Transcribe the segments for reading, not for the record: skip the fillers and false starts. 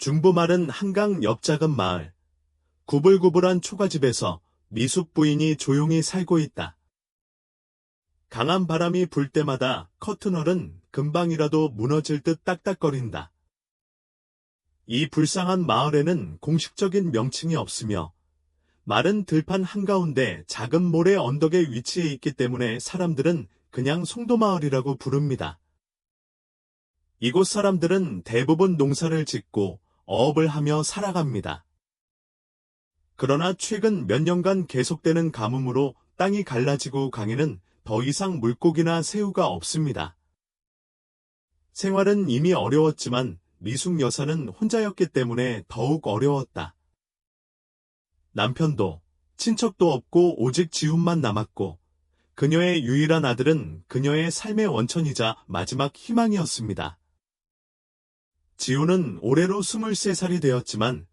중부 마른 한강 옆 작은 마을. 구불구불한 초가집에서 미숙 부인이 조용히 살고 있다. 강한 바람이 불 때마다 커튼홀은 금방이라도 무너질 듯 딱딱거린다. 이 불쌍한 마을에는 공식적인 명칭이 없으며 마른 들판 한가운데 작은 모래 언덕에 위치해 있기 때문에 사람들은 그냥 송도마을이라고 부릅니다. 이곳 사람들은 대부분 농사를 짓고 어업을 하며 살아갑니다. 그러나 최근 몇 년간 계속되는 가뭄으로 땅이 갈라지고 강에는 더 이상 물고기나 새우가 없습니다. 생활은 이미 어려웠지만 미숙 여사는 혼자였기 때문에 더욱 어려웠다. 남편도 친척도 없고 오직 지훈만 남았고 그녀의 유일한 아들은 그녀의 삶의 원천이자 마지막 희망이었습니다. 지훈은 올해로 23살이 되었지만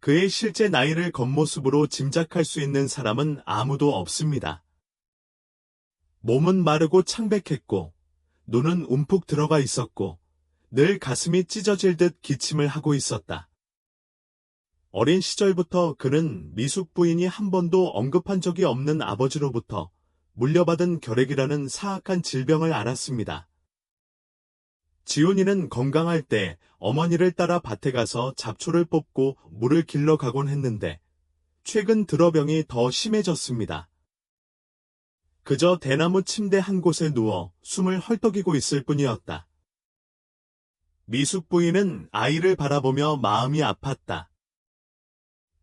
그의 실제 나이를 겉모습으로 짐작할 수 있는 사람은 아무도 없습니다. 몸은 마르고 창백했고 눈은 움푹 들어가 있었고 늘 가슴이 찢어질 듯 기침을 하고 있었다. 어린 시절부터 그는 미숙 부인이 한 번도 언급한 적이 없는 아버지로부터 물려받은 결핵이라는 사악한 질병을 앓았습니다. 지훈이는 건강할 때 어머니를 따라 밭에 가서 잡초를 뽑고 물을 길러 가곤 했는데 최근 들어 병이 더 심해졌습니다. 그저 대나무 침대 한 곳에 누워 숨을 헐떡이고 있을 뿐이었다. 미숙 부인은 아이를 바라보며 마음이 아팠다.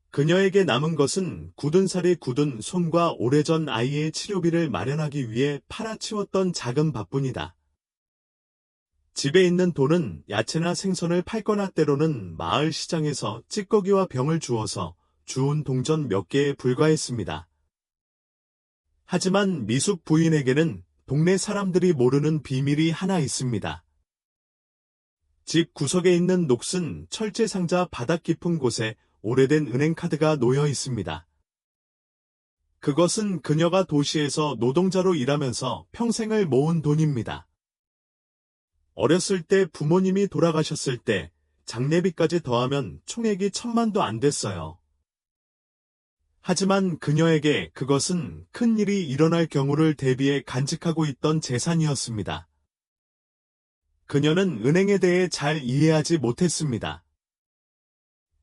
그녀에게 남은 것은 굳은 살이 굳은 손과 오래전 아이의 치료비를 마련하기 위해 팔아치웠던 작은 밥뿐이다. 집에 있는 돈은 야채나 생선을 팔거나 때로는 마을 시장에서 찌꺼기와 병을 주워서 주운 동전 몇 개에 불과했습니다. 하지만 미숙 부인에게는 동네 사람들이 모르는 비밀이 하나 있습니다. 집 구석에 있는 녹슨 철제 상자 바닥 깊은 곳에 오래된 은행카드가 놓여 있습니다. 그것은 그녀가 도시에서 노동자로 일하면서 평생을 모은 돈입니다. 어렸을 때 부모님이 돌아가셨을 때 장례비까지 더하면 총액이 1,000만도 안 됐어요. 하지만 그녀에게 그것은 큰 일이 일어날 경우를 대비해 간직하고 있던 재산이었습니다. 그녀는 은행에 대해 잘 이해하지 못했습니다.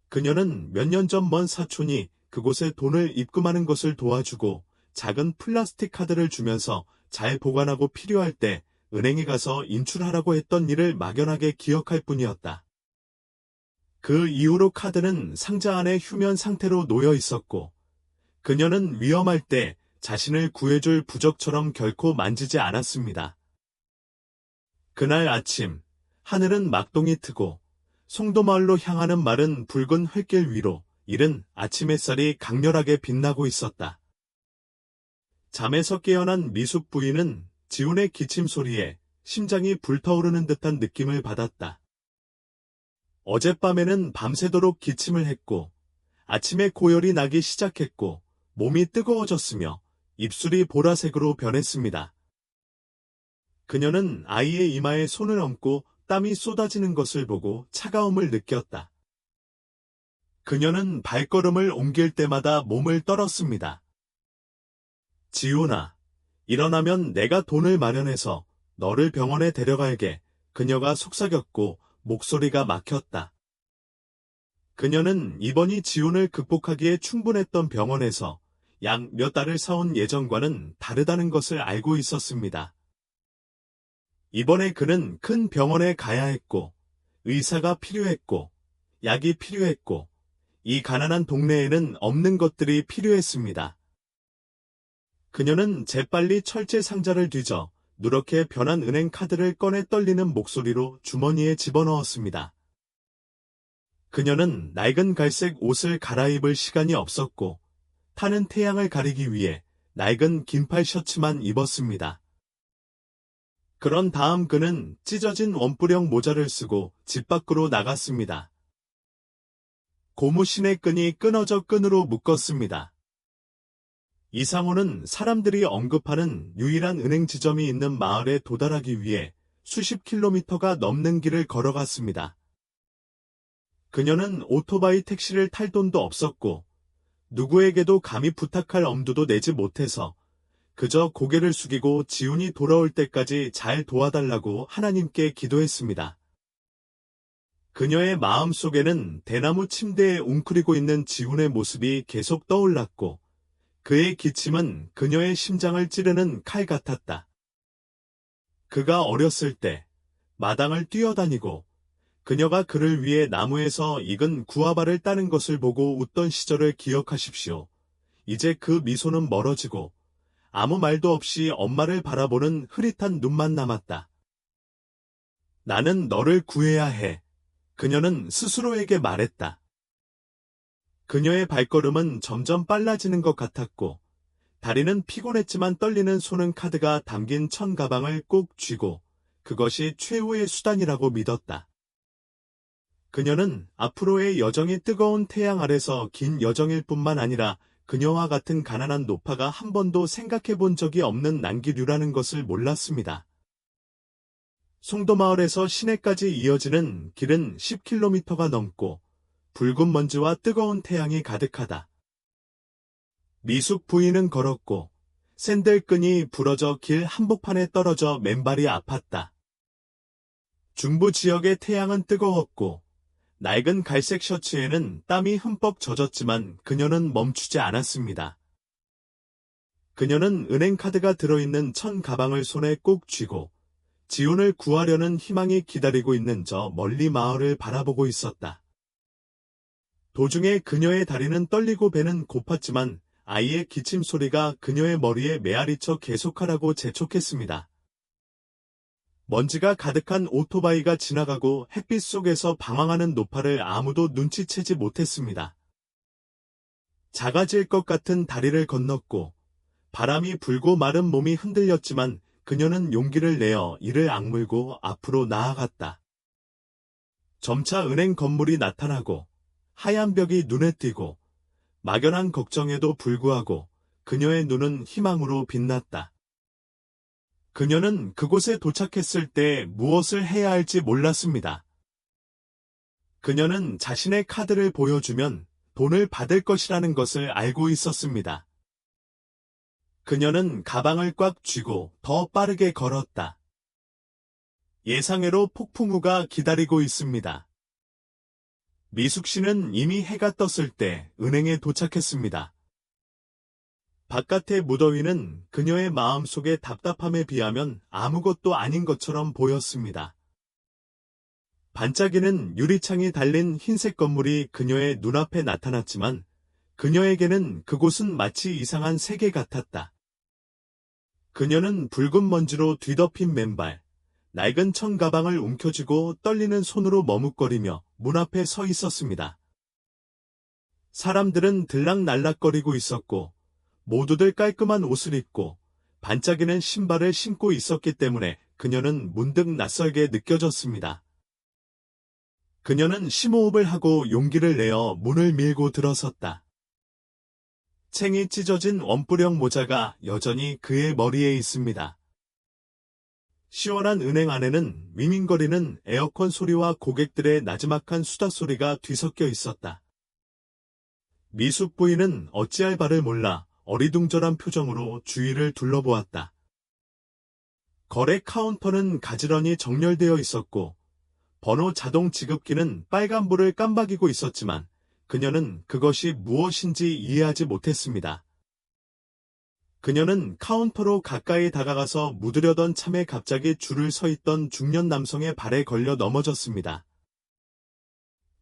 그녀는 몇 년 전 먼 사촌이 그곳에 돈을 입금하는 것을 도와주고 작은 플라스틱 카드를 주면서 잘 보관하고 필요할 때 은행에 가서 인출하라고 했던 일을 막연하게 기억할 뿐이었다. 그 이후로 카드는 상자 안에 휴면 상태로 놓여 있었고 그녀는 위험할 때 자신을 구해줄 부적처럼 결코 만지지 않았습니다. 그날 아침 하늘은 막동이 트고 송도마을로 향하는 마른 붉은 흙길 위로 이른 아침 햇살이 강렬하게 빛나고 있었다. 잠에서 깨어난 미숙 부인은 지훈의 기침 소리에 심장이 불타오르는 듯한 느낌을 받았다. 어젯밤에는 밤새도록 기침을 했고 아침에 고열이 나기 시작했고 몸이 뜨거워졌으며 입술이 보라색으로 변했습니다. 그녀는 아이의 이마에 손을 얹고 땀이 쏟아지는 것을 보고 차가움을 느꼈다. 그녀는 발걸음을 옮길 때마다 몸을 떨었습니다. 지훈아, 일어나면 내가 돈을 마련해서 너를 병원에 데려갈게. 그녀가 속삭였고 목소리가 막혔다. 그녀는 이번이 지훈을 극복하기에 충분했던 병원에서 약 몇 달을 사온 예전과는 다르다는 것을 알고 있었습니다. 이번에 그는 큰 병원에 가야 했고, 의사가 필요했고, 약이 필요했고, 이 가난한 동네에는 없는 것들이 필요했습니다. 그녀는 재빨리 철제 상자를 뒤져 누렇게 변한 은행 카드를 꺼내 떨리는 목소리로 주머니에 집어넣었습니다. 그녀는 낡은 갈색 옷을 갈아입을 시간이 없었고, 타는 태양을 가리기 위해 낡은 긴팔 셔츠만 입었습니다. 그런 다음 그는 찢어진 원뿔형 모자를 쓰고 집 밖으로 나갔습니다. 고무신의 끈이 끊어져 끈으로 묶었습니다. 이상호는 사람들이 언급하는 유일한 은행 지점이 있는 마을에 도달하기 위해 수십 킬로미터가 넘는 길을 걸어갔습니다. 그녀는 오토바이 택시를 탈 돈도 없었고 누구에게도 감히 부탁할 엄두도 내지 못해서 그저 고개를 숙이고 지훈이 돌아올 때까지 잘 도와달라고 하나님께 기도했습니다. 그녀의 마음속에는 대나무 침대에 웅크리고 있는 지훈의 모습이 계속 떠올랐고 그의 기침은 그녀의 심장을 찌르는 칼 같았다. 그가 어렸을 때 마당을 뛰어다니고 그녀가 그를 위해 나무에서 익은 구아바를 따는 것을 보고 웃던 시절을 기억하십시오. 이제 그 미소는 멀어지고 아무 말도 없이 엄마를 바라보는 흐릿한 눈만 남았다. 나는 너를 구해야 해. 그녀는 스스로에게 말했다. 그녀의 발걸음은 점점 빨라지는 것 같았고 다리는 피곤했지만 떨리는 손은 카드가 담긴 천 가방을 꼭 쥐고 그것이 최후의 수단이라고 믿었다. 그녀는 앞으로의 여정이 뜨거운 태양 아래서 긴 여정일 뿐만 아니라 그녀와 같은 가난한 노파가 한 번도 생각해 본 적이 없는 난기류라는 것을 몰랐습니다. 송도마을에서 시내까지 이어지는 길은 10km가 넘고 붉은 먼지와 뜨거운 태양이 가득하다. 미숙 부인은 걸었고 샌들끈이 부러져 길 한복판에 떨어져 맨발이 아팠다. 중부 지역의 태양은 뜨거웠고 낡은 갈색 셔츠에는 땀이 흠뻑 젖었지만 그녀는 멈추지 않았습니다. 그녀는 은행카드가 들어있는 천 가방을 손에 꼭 쥐고 지훈을 구하려는 희망이 기다리고 있는 저 멀리 마을을 바라보고 있었다. 도중에 그녀의 다리는 떨리고 배는 고팠지만 아이의 기침 소리가 그녀의 머리에 메아리쳐 계속하라고 재촉했습니다. 먼지가 가득한 오토바이가 지나가고 햇빛 속에서 방황하는 노파를 아무도 눈치채지 못했습니다. 작아질 것 같은 다리를 건넜고 바람이 불고 마른 몸이 흔들렸지만 그녀는 용기를 내어 이를 악물고 앞으로 나아갔다. 점차 은행 건물이 나타나고 하얀 벽이 눈에 띄고 막연한 걱정에도 불구하고 그녀의 눈은 희망으로 빛났다. 그녀는 그곳에 도착했을 때 무엇을 해야 할지 몰랐습니다. 그녀는 자신의 카드를 보여주면 돈을 받을 것이라는 것을 알고 있었습니다. 그녀는 가방을 꽉 쥐고 더 빠르게 걸었다. 예상외로 폭풍우가 기다리고 있습니다. 미숙 씨는 이미 해가 떴을 때 은행에 도착했습니다. 바깥의 무더위는 그녀의 마음속의 답답함에 비하면 아무것도 아닌 것처럼 보였습니다. 반짝이는 유리창이 달린 흰색 건물이 그녀의 눈앞에 나타났지만 그녀에게는 그곳은 마치 이상한 세계 같았다. 그녀는 붉은 먼지로 뒤덮인 맨발, 낡은 천 가방을 움켜쥐고 떨리는 손으로 머뭇거리며 문 앞에 서 있었습니다. 사람들은 들락날락거리고 있었고 모두들 깔끔한 옷을 입고 반짝이는 신발을 신고 있었기 때문에 그녀는 문득 낯설게 느껴졌습니다. 그녀는 심호흡을 하고 용기를 내어 문을 밀고 들어섰다. 챙이 찢어진 원뿔형 모자가 여전히 그의 머리에 있습니다. 시원한 은행 안에는 윙윙거리는 에어컨 소리와 고객들의 나지막한 수다 소리가 뒤섞여 있었다. 미숙 부인은 어찌할 바를 몰라 어리둥절한 표정으로 주위를 둘러보았다. 거래 카운터는 가지런히 정렬되어 있었고 번호 자동 지급기는 빨간불을 깜박이고 있었지만 그녀는 그것이 무엇인지 이해하지 못했습니다. 그녀는 카운터로 가까이 다가가서 묻으려던 참에 갑자기 줄을 서 있던 중년 남성의 발에 걸려 넘어졌습니다.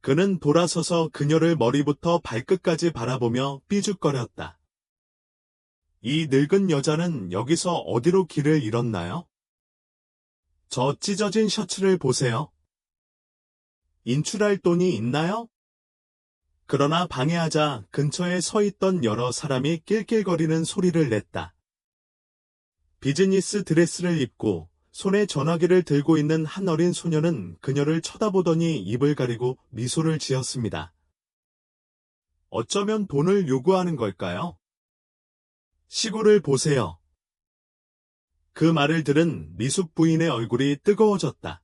그는 돌아서서 그녀를 머리부터 발끝까지 바라보며 삐죽거렸다. 이 늙은 여자는 여기서 어디로 길을 잃었나요? 저 찢어진 셔츠를 보세요. 인출할 돈이 있나요? 그러나 방해하자 근처에 서 있던 여러 사람이 낄낄거리는 소리를 냈다. 비즈니스 드레스를 입고 손에 전화기를 들고 있는 한 어린 소녀는 그녀를 쳐다보더니 입을 가리고 미소를 지었습니다. 어쩌면 돈을 요구하는 걸까요? 시골을 보세요. 그 말을 들은 미숙 부인의 얼굴이 뜨거워졌다.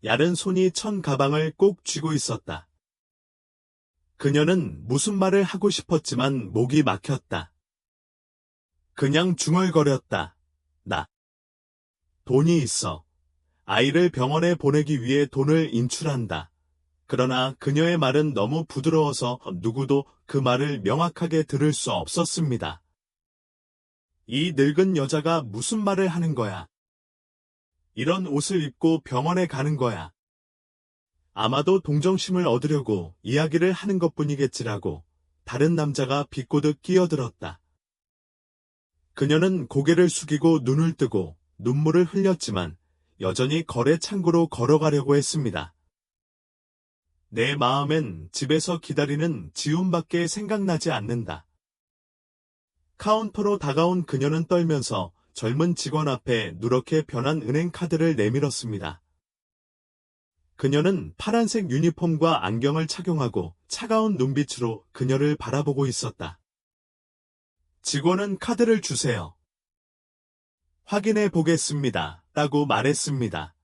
야른 손이 천 가방을 꼭 쥐고 있었다. 그녀는 무슨 말을 하고 싶었지만 목이 막혔다. 그냥 중얼거렸다. 나 돈이 있어. 아이를 병원에 보내기 위해 돈을 인출한다. 그러나 그녀의 말은 너무 부드러워서 누구도 그 말을 명확하게 들을 수 없었습니다. 이 늙은 여자가 무슨 말을 하는 거야? 이런 옷을 입고 병원에 가는 거야. 아마도 동정심을 얻으려고 이야기를 하는 것뿐이겠지라고 다른 남자가 비꼬듯 끼어들었다. 그녀는 고개를 숙이고 눈을 뜨고 눈물을 흘렸지만 여전히 거래 창구로 걸어가려고 했습니다. 내 마음엔 집에서 기다리는 지훈밖에 생각나지 않는다. 카운터로 다가온 그녀는 떨면서 젊은 직원 앞에 누렇게 변한 은행 카드를 내밀었습니다. 그녀는 파란색 유니폼과 안경을 착용하고 차가운 눈빛으로 그녀를 바라보고 있었다. 직원은 카드를 주세요. 확인해 보겠습니다. 라고 말했습니다.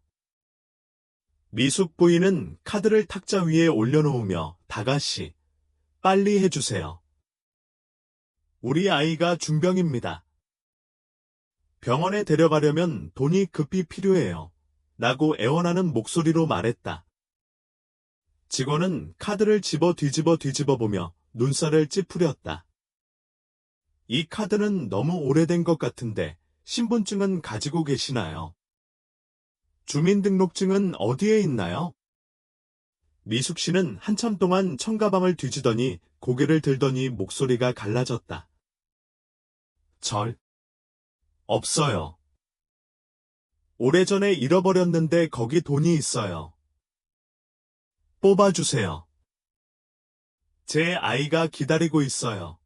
미숙 부인은 카드를 탁자 위에 올려놓으며 다가씨, 빨리 해주세요. 우리 아이가 중병입니다. 병원에 데려가려면 돈이 급히 필요해요. 라고 애원하는 목소리로 말했다. 직원은 카드를 뒤집어 보며 눈살을 찌푸렸다. 이 카드는 너무 오래된 것 같은데 신분증은 가지고 계시나요? 주민등록증은 어디에 있나요? 미숙 씨는 한참 동안 청가방을 뒤지더니 고개를 들더니 목소리가 갈라졌다. 없어요. 오래전에 잃어버렸는데 거기 돈이 있어요. 뽑아주세요. 제 아이가 기다리고 있어요.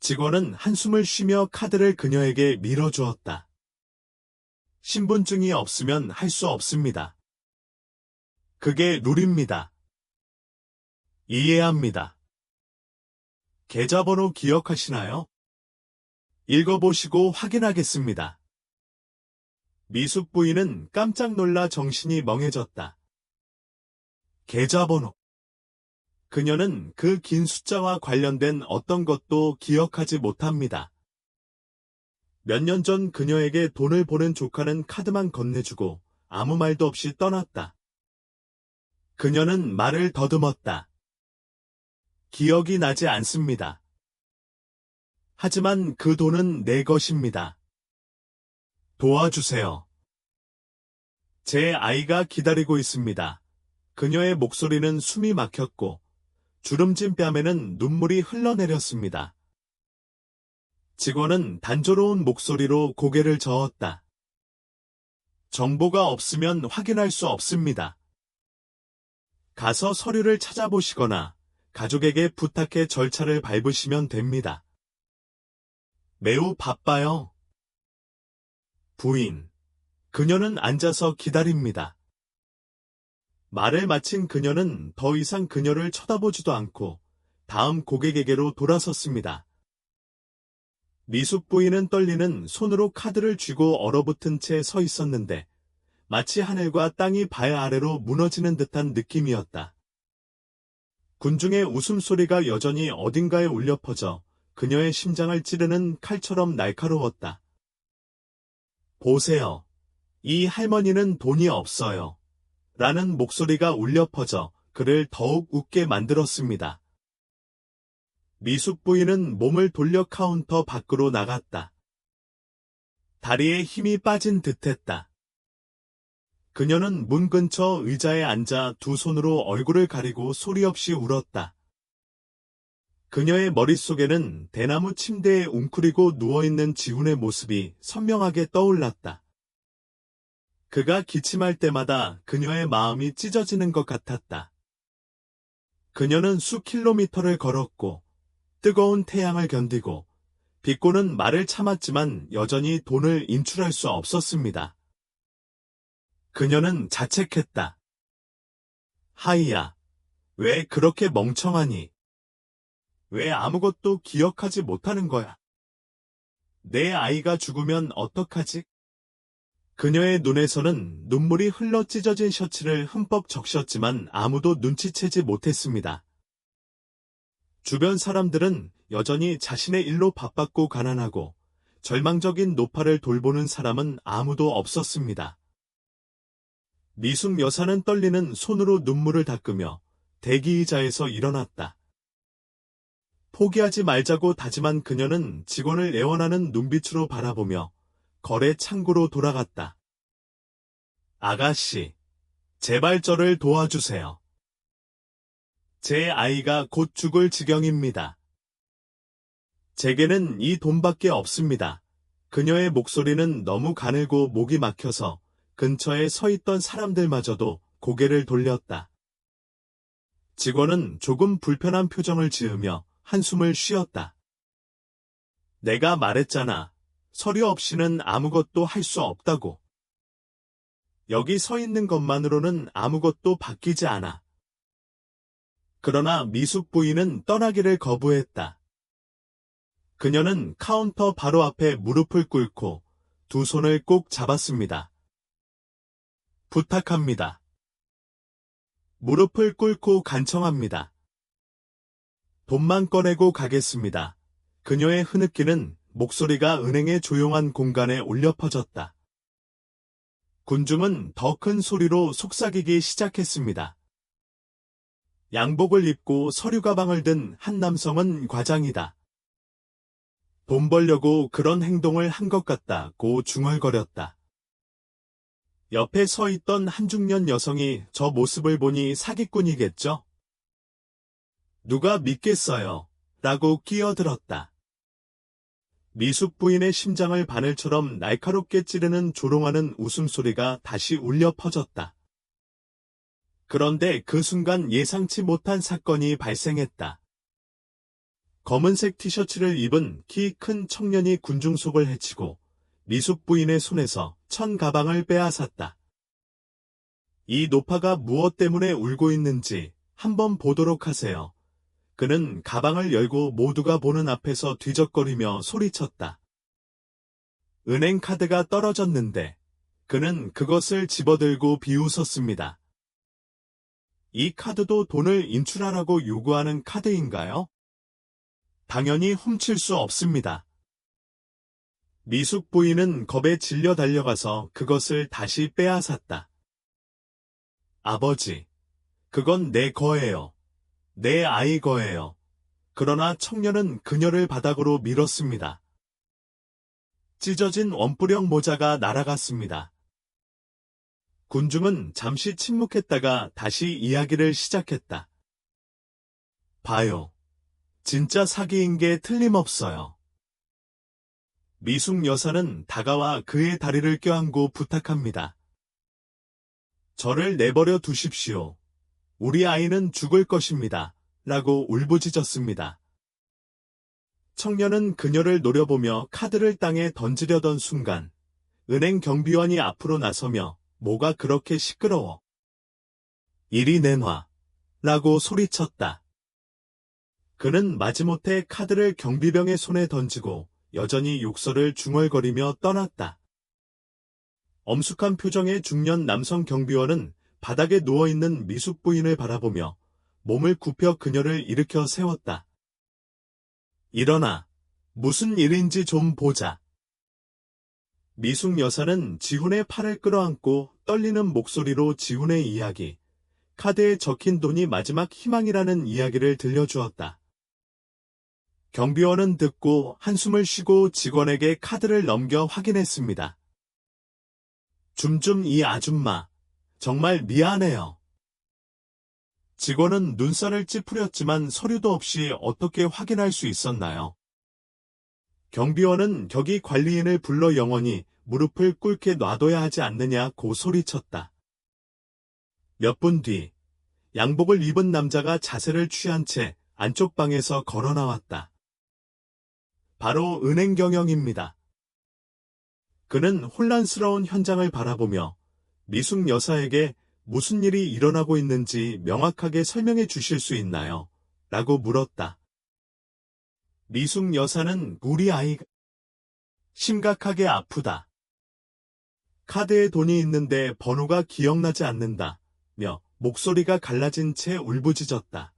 직원은 한숨을 쉬며 카드를 그녀에게 밀어주었다. 신분증이 없으면 할 수 없습니다. 그게 룰입니다. 이해합니다. 계좌번호 기억하시나요? 읽어보시고 확인하겠습니다. 미숙 부인은 깜짝 놀라 정신이 멍해졌다. 계좌번호. 그녀는 그 긴 숫자와 관련된 어떤 것도 기억하지 못합니다. 몇 년 전 그녀에게 돈을 보낸 조카는 카드만 건네주고 아무 말도 없이 떠났다. 그녀는 말을 더듬었다. 기억이 나지 않습니다. 하지만 그 돈은 내 것입니다. 도와주세요. 제 아이가 기다리고 있습니다. 그녀의 목소리는 숨이 막혔고 주름진 뺨에는 눈물이 흘러내렸습니다. 직원은 단조로운 목소리로 고개를 저었다. 정보가 없으면 확인할 수 없습니다. 가서 서류를 찾아보시거나 가족에게 부탁해 절차를 밟으시면 됩니다. 매우 바빠요. 부인. 그녀는 앉아서 기다립니다. 말을 마친 그녀는 더 이상 그녀를 쳐다보지도 않고 다음 고객에게로 돌아섰습니다. 미숙 부인은 떨리는 손으로 카드를 쥐고 얼어붙은 채 서 있었는데 마치 하늘과 땅이 발 아래로 무너지는 듯한 느낌이었다. 군중의 웃음소리가 여전히 어딘가에 울려 퍼져 그녀의 심장을 찌르는 칼처럼 날카로웠다. 보세요. 이 할머니는 돈이 없어요. 라는 목소리가 울려 퍼져 그를 더욱 웃게 만들었습니다. 미숙 부인은 몸을 돌려 카운터 밖으로 나갔다. 다리에 힘이 빠진 듯했다. 그녀는 문 근처 의자에 앉아 두 손으로 얼굴을 가리고 소리 없이 울었다. 그녀의 머릿속에는 대나무 침대에 웅크리고 누워있는 지훈의 모습이 선명하게 떠올랐다. 그가 기침할 때마다 그녀의 마음이 찢어지는 것 같았다. 그녀는 수킬로미터를 걸었고 뜨거운 태양을 견디고 비꼬는 말을 참았지만 여전히 돈을 인출할 수 없었습니다. 그녀는 자책했다. 하이야, 왜 그렇게 멍청하니? 왜 아무것도 기억하지 못하는 거야? 내 아이가 죽으면 어떡하지? 그녀의 눈에서는 눈물이 흘러 찢어진 셔츠를 흠뻑 적셨지만 아무도 눈치채지 못했습니다. 주변 사람들은 여전히 자신의 일로 바빴고 가난하고 절망적인 노파를 돌보는 사람은 아무도 없었습니다. 미숙 여사는 떨리는 손으로 눈물을 닦으며 대기의자에서 일어났다. 포기하지 말자고 다짐한 그녀는 직원을 애원하는 눈빛으로 바라보며 거래 창구로 돌아갔다. 아가씨, 제발 저를 도와주세요. 제 아이가 곧 죽을 지경입니다. 제게는 이 돈밖에 없습니다. 그녀의 목소리는 너무 가늘고 목이 막혀서 근처에 서 있던 사람들마저도 고개를 돌렸다. 직원은 조금 불편한 표정을 지으며 한숨을 쉬었다. 내가 말했잖아. 서류 없이는 아무것도 할 수 없다고. 여기 서 있는 것만으로는 아무것도 바뀌지 않아. 그러나 미숙 부인은 떠나기를 거부했다. 그녀는 카운터 바로 앞에 무릎을 꿇고 두 손을 꼭 잡았습니다. 부탁합니다. 무릎을 꿇고 간청합니다. 돈만 꺼내고 가겠습니다. 그녀의 흐느끼는 목소리가 은행의 조용한 공간에 울려 퍼졌다. 군중은 더 큰 소리로 속삭이기 시작했습니다. 양복을 입고 서류 가방을 든 한 남성은 과장이다. 돈 벌려고 그런 행동을 한 것 같다고 중얼거렸다. 옆에 서 있던 한 중년 여성이 저 모습을 보니 사기꾼이겠죠? 누가 믿겠어요? 라고 끼어들었다. 미숙 부인의 심장을 바늘처럼 날카롭게 찌르는 조롱하는 웃음소리가 다시 울려 퍼졌다. 그런데 그 순간 예상치 못한 사건이 발생했다. 검은색 티셔츠를 입은 키 큰 청년이 군중 속을 헤치고 미숙 부인의 손에서 천 가방을 빼앗았다. 이 노파가 무엇 때문에 울고 있는지 한번 보도록 하세요. 그는 가방을 열고 모두가 보는 앞에서 뒤적거리며 소리쳤다. 은행 카드가 떨어졌는데 그는 그것을 집어들고 비웃었습니다. 이 카드도 돈을 인출하라고 요구하는 카드인가요? 당연히 훔칠 수 없습니다. 미숙 부인은 겁에 질려 달려가서 그것을 다시 빼앗았다. 아버지, 그건 내 거예요. 내 아이 거예요. 그러나 청년은 그녀를 바닥으로 밀었습니다. 찢어진 원뿔형 모자가 날아갔습니다. 군중은 잠시 침묵했다가 다시 이야기를 시작했다. 봐요. 진짜 사기인 게 틀림없어요. 미숙 여사는 다가와 그의 다리를 껴안고 부탁합니다. 저를 내버려 두십시오. 우리 아이는 죽을 것입니다. 라고 울부짖었습니다. 청년은 그녀를 노려보며 카드를 땅에 던지려던 순간 은행 경비원이 앞으로 나서며 뭐가 그렇게 시끄러워? 이리 내놔. 라고 소리쳤다. 그는 마지못해 카드를 경비병의 손에 던지고 여전히 욕설을 중얼거리며 떠났다. 엄숙한 표정의 중년 남성 경비원은 바닥에 누워있는 미숙 부인을 바라보며 몸을 굽혀 그녀를 일으켜 세웠다. 일어나. 무슨 일인지 좀 보자. 미숙 여사는 지훈의 팔을 끌어안고 떨리는 목소리로 지훈의 이야기, 카드에 적힌 돈이 마지막 희망이라는 이야기를 들려주었다. 경비원은 듣고 한숨을 쉬고 직원에게 카드를 넘겨 확인했습니다. 줌 이 아줌마, 정말 미안해요. 직원은 눈살을 찌푸렸지만 서류도 없이 어떻게 확인할 수 있었나요? 경비원은 격이 관리인을 불러 영원히 무릎을 꿇게 놔둬야 하지 않느냐고 소리쳤다. 몇 분 뒤, 양복을 입은 남자가 자세를 취한 채 안쪽 방에서 걸어 나왔다. 바로 은행 경영입니다. 그는 혼란스러운 현장을 바라보며 미숙 여사에게 무슨 일이 일어나고 있는지 명확하게 설명해 주실 수 있나요? 라고 물었다. 미숙 여사는 우리 아이가 심각하게 아프다. 카드에 돈이 있는데 번호가 기억나지 않는다. 며 목소리가 갈라진 채 울부짖었다.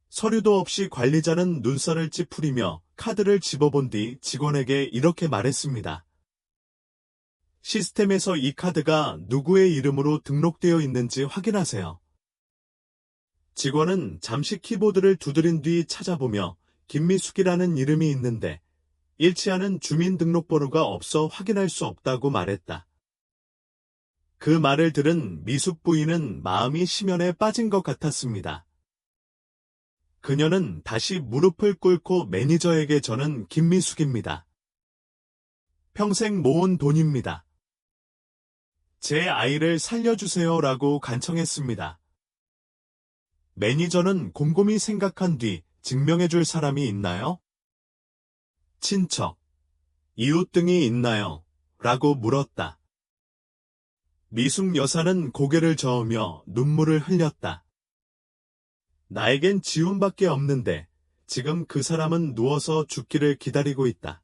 서류도 없이 관리자는 눈살을 찌푸리며 카드를 집어본 뒤 직원에게 이렇게 말했습니다. 시스템에서 이 카드가 누구의 이름으로 등록되어 있는지 확인하세요. 직원은 잠시 키보드를 두드린 뒤 찾아보며 김미숙이라는 이름이 있는데 일치하는 주민등록번호가 없어 확인할 수 없다고 말했다. 그 말을 들은 미숙 부인은 마음이 심연에 빠진 것 같았습니다. 그녀는 다시 무릎을 꿇고 매니저에게 저는 김미숙입니다. 평생 모은 돈입니다. 제 아이를 살려주세요라고 간청했습니다. 매니저는 곰곰이 생각한 뒤 증명해줄 사람이 있나요? 친척, 이웃 등이 있나요? 라고 물었다. 미숙 여사는 고개를 저으며 눈물을 흘렸다. 나에겐 지훈밖에 없는데 지금 그 사람은 누워서 죽기를 기다리고 있다.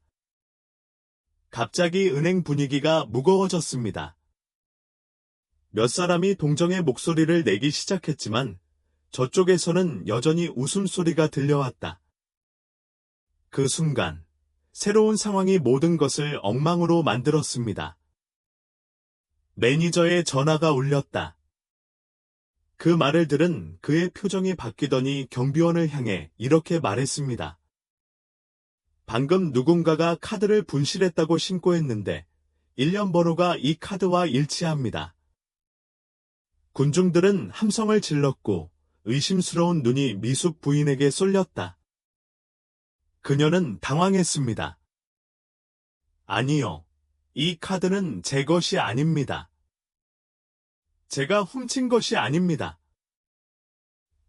갑자기 은행 분위기가 무거워졌습니다. 몇 사람이 동정의 목소리를 내기 시작했지만 저쪽에서는 여전히 웃음소리가 들려왔다. 그 순간 새로운 상황이 모든 것을 엉망으로 만들었습니다. 매니저의 전화가 울렸다. 그 말을 들은 그의 표정이 바뀌더니 경비원을 향해 이렇게 말했습니다. 방금 누군가가 카드를 분실했다고 신고했는데 일련 번호가 이 카드와 일치합니다. 군중들은 함성을 질렀고 의심스러운 눈이 미숙 부인에게 쏠렸다. 그녀는 당황했습니다. 아니요. 이 카드는 제 것이 아닙니다. 제가 훔친 것이 아닙니다.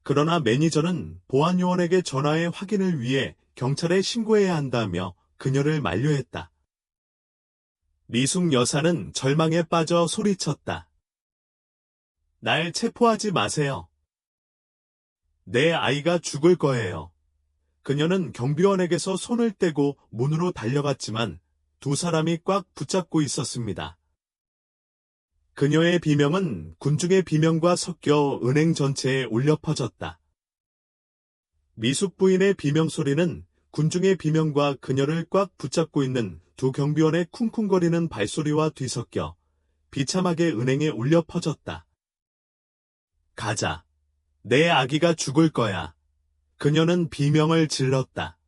그러나 매니저는 보안요원에게 전화해 확인을 위해 경찰에 신고해야 한다며 그녀를 만류했다. 미숙 여사는 절망에 빠져 소리쳤다. 날 체포하지 마세요. 내 아이가 죽을 거예요. 그녀는 경비원에게서 손을 떼고 문으로 달려갔지만 두 사람이 꽉 붙잡고 있었습니다. 그녀의 비명은 군중의 비명과 섞여 은행 전체에 울려 퍼졌다. 미숙 부인의 비명소리는 군중의 비명과 그녀를 꽉 붙잡고 있는 두 경비원의 쿵쿵거리는 발소리와 뒤섞여 비참하게 은행에 울려 퍼졌다. 가자. 내 아기가 죽을 거야. 그녀는 비명을 질렀다.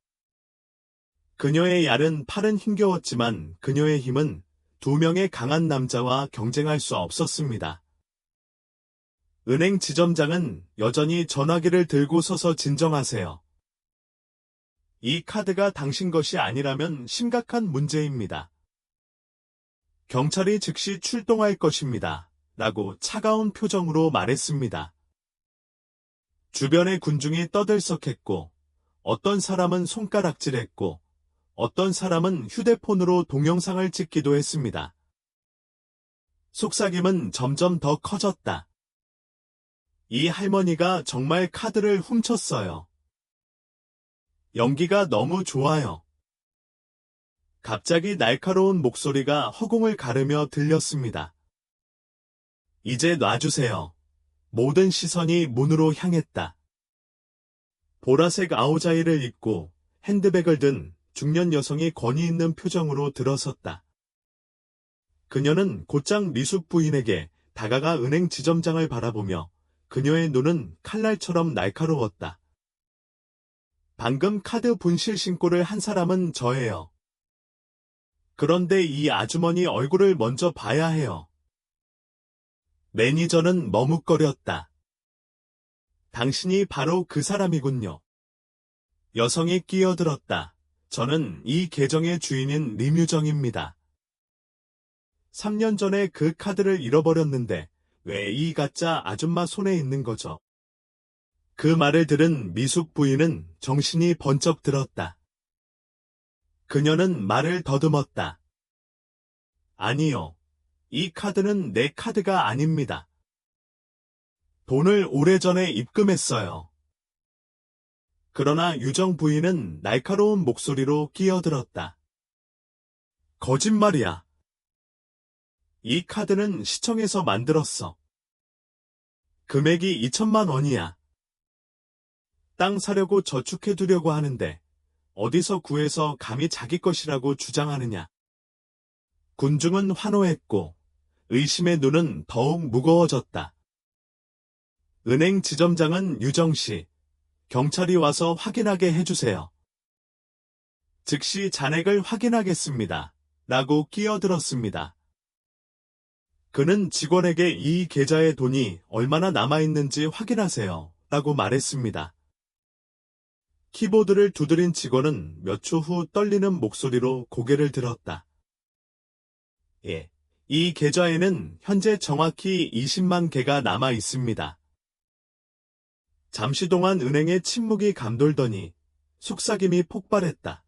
그녀의 얄은 팔은 힘겨웠지만 그녀의 힘은 두 명의 강한 남자와 경쟁할 수 없었습니다. 은행 지점장은 여전히 전화기를 들고 서서 진정하세요. 이 카드가 당신 것이 아니라면 심각한 문제입니다. 경찰이 즉시 출동할 것입니다. 라고 차가운 표정으로 말했습니다. 주변의 군중이 떠들썩했고 어떤 사람은 손가락질했고 어떤 사람은 휴대폰으로 동영상을 찍기도 했습니다. 속삭임은 점점 더 커졌다. 이 할머니가 정말 카드를 훔쳤어요. 연기가 너무 좋아요. 갑자기 날카로운 목소리가 허공을 가르며 들렸습니다. 이제 놔주세요. 모든 시선이 문으로 향했다. 보라색 아우자이를 입고 핸드백을 든 중년 여성이 권위 있는 표정으로 들어섰다. 그녀는 곧장 미숙 부인에게 다가가 은행 지점장을 바라보며 그녀의 눈은 칼날처럼 날카로웠다. 방금 카드 분실 신고를 한 사람은 저예요. 그런데 이 아주머니 얼굴을 먼저 봐야 해요. 매니저는 머뭇거렸다. 당신이 바로 그 사람이군요. 여성이 끼어들었다. 저는 이 계정의 주인인 림유정입니다. 3년 전에 그 카드를 잃어버렸는데 왜 이 가짜 아줌마 손에 있는 거죠? 그 말을 들은 미숙 부인은 정신이 번쩍 들었다. 그녀는 말을 더듬었다. 아니요. 이 카드는 내 카드가 아닙니다. 돈을 오래전에 입금했어요. 그러나 유정 부인은 날카로운 목소리로 끼어들었다. 거짓말이야. 이 카드는 시청에서 만들었어. 금액이 2천만 원이야. 땅 사려고 저축해두려고 하는데 어디서 구해서 감히 자기 것이라고 주장하느냐. 군중은 환호했고 의심의 눈은 더욱 무거워졌다. 은행 지점장은 유정씨, 경찰이 와서 확인하게 해주세요. 즉시 잔액을 확인하겠습니다. 라고 끼어들었습니다. 그는 직원에게 이 계좌에 돈이 얼마나 남아있는지 확인하세요. 라고 말했습니다. 키보드를 두드린 직원은 몇 초 후 떨리는 목소리로 고개를 들었다. 예, 이 계좌에는 현재 정확히 20만 개가 남아 있습니다. 잠시 동안 은행의 침묵이 감돌더니 속삭임이 폭발했다.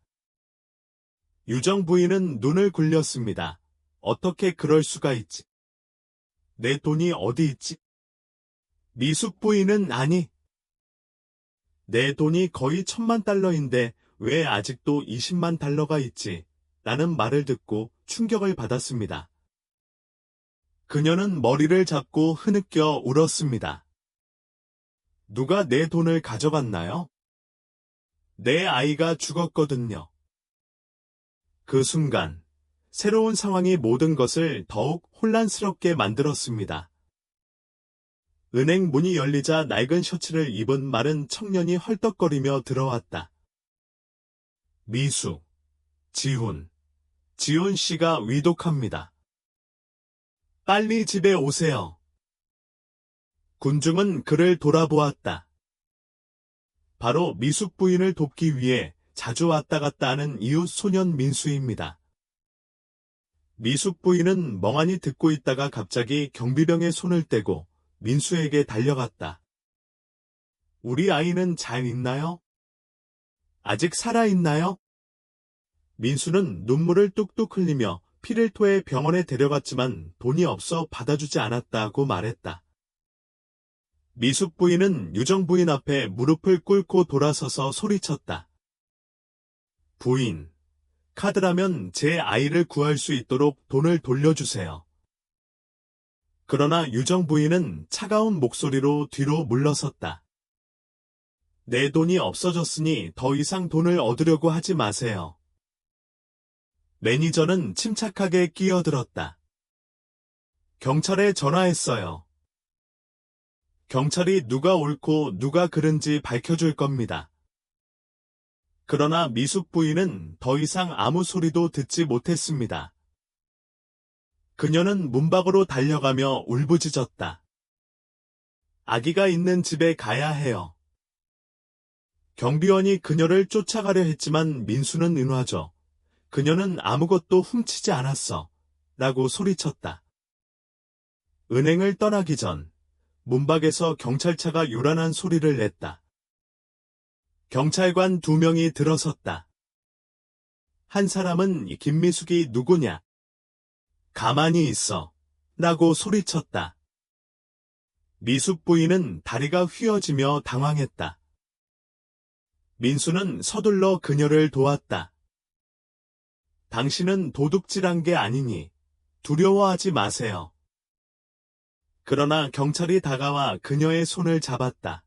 유정 부인은 눈을 굴렸습니다. 어떻게 그럴 수가 있지? 내 돈이 어디 있지? 미숙 부인은 아니. 내 돈이 거의 1,000만 달러인데 왜 아직도 20만 달러가 있지? 라는 말을 듣고 충격을 받았습니다. 그녀는 머리를 잡고 흐느껴 울었습니다. 누가 내 돈을 가져갔나요? 내 아이가 죽었거든요. 그 순간 새로운 상황이 모든 것을 더욱 혼란스럽게 만들었습니다. 은행 문이 열리자 낡은 셔츠를 입은 마른 청년이 헐떡거리며 들어왔다. 미수, 지훈 씨가 위독합니다. 빨리 집에 오세요. 군중은 그를 돌아보았다. 바로 미숙 부인을 돕기 위해 자주 왔다 갔다 하는 이웃 소년 민수입니다. 미숙 부인은 멍하니 듣고 있다가 갑자기 경비병의 손을 떼고 민수에게 달려갔다. 우리 아이는 잘 있나요? 아직 살아있나요? 민수는 눈물을 뚝뚝 흘리며 피를 토해 병원에 데려갔지만 돈이 없어 받아주지 않았다고 말했다. 미숙 부인은 유정 부인 앞에 무릎을 꿇고 돌아서서 소리쳤다. 부인, 카드라면 제 아이를 구할 수 있도록 돈을 돌려주세요. 그러나 유정 부인은 차가운 목소리로 뒤로 물러섰다. 내 돈이 없어졌으니 더 이상 돈을 얻으려고 하지 마세요. 매니저는 침착하게 끼어들었다. 경찰에 전화했어요. 경찰이 누가 옳고 누가 그른지 밝혀줄 겁니다. 그러나 미숙 부인은 더 이상 아무 소리도 듣지 못했습니다. 그녀는 문 밖으로 달려가며 울부짖었다. 아기가 있는 집에 가야 해요. 경비원이 그녀를 쫓아가려 했지만 민수는 은화죠. 그녀는 아무것도 훔치지 않았어. 라고 소리쳤다. 은행을 떠나기 전 문밖에서 경찰차가 요란한 소리를 냈다. 경찰관 2명이 들어섰다. 한 사람은 김미숙이 누구냐? 가만히 있어. 라고 소리쳤다. 미숙 부인은 다리가 휘어지며 당황했다. 민수는 서둘러 그녀를 도왔다. 당신은 도둑질한 게 아니니 두려워하지 마세요. 그러나 경찰이 다가와 그녀의 손을 잡았다.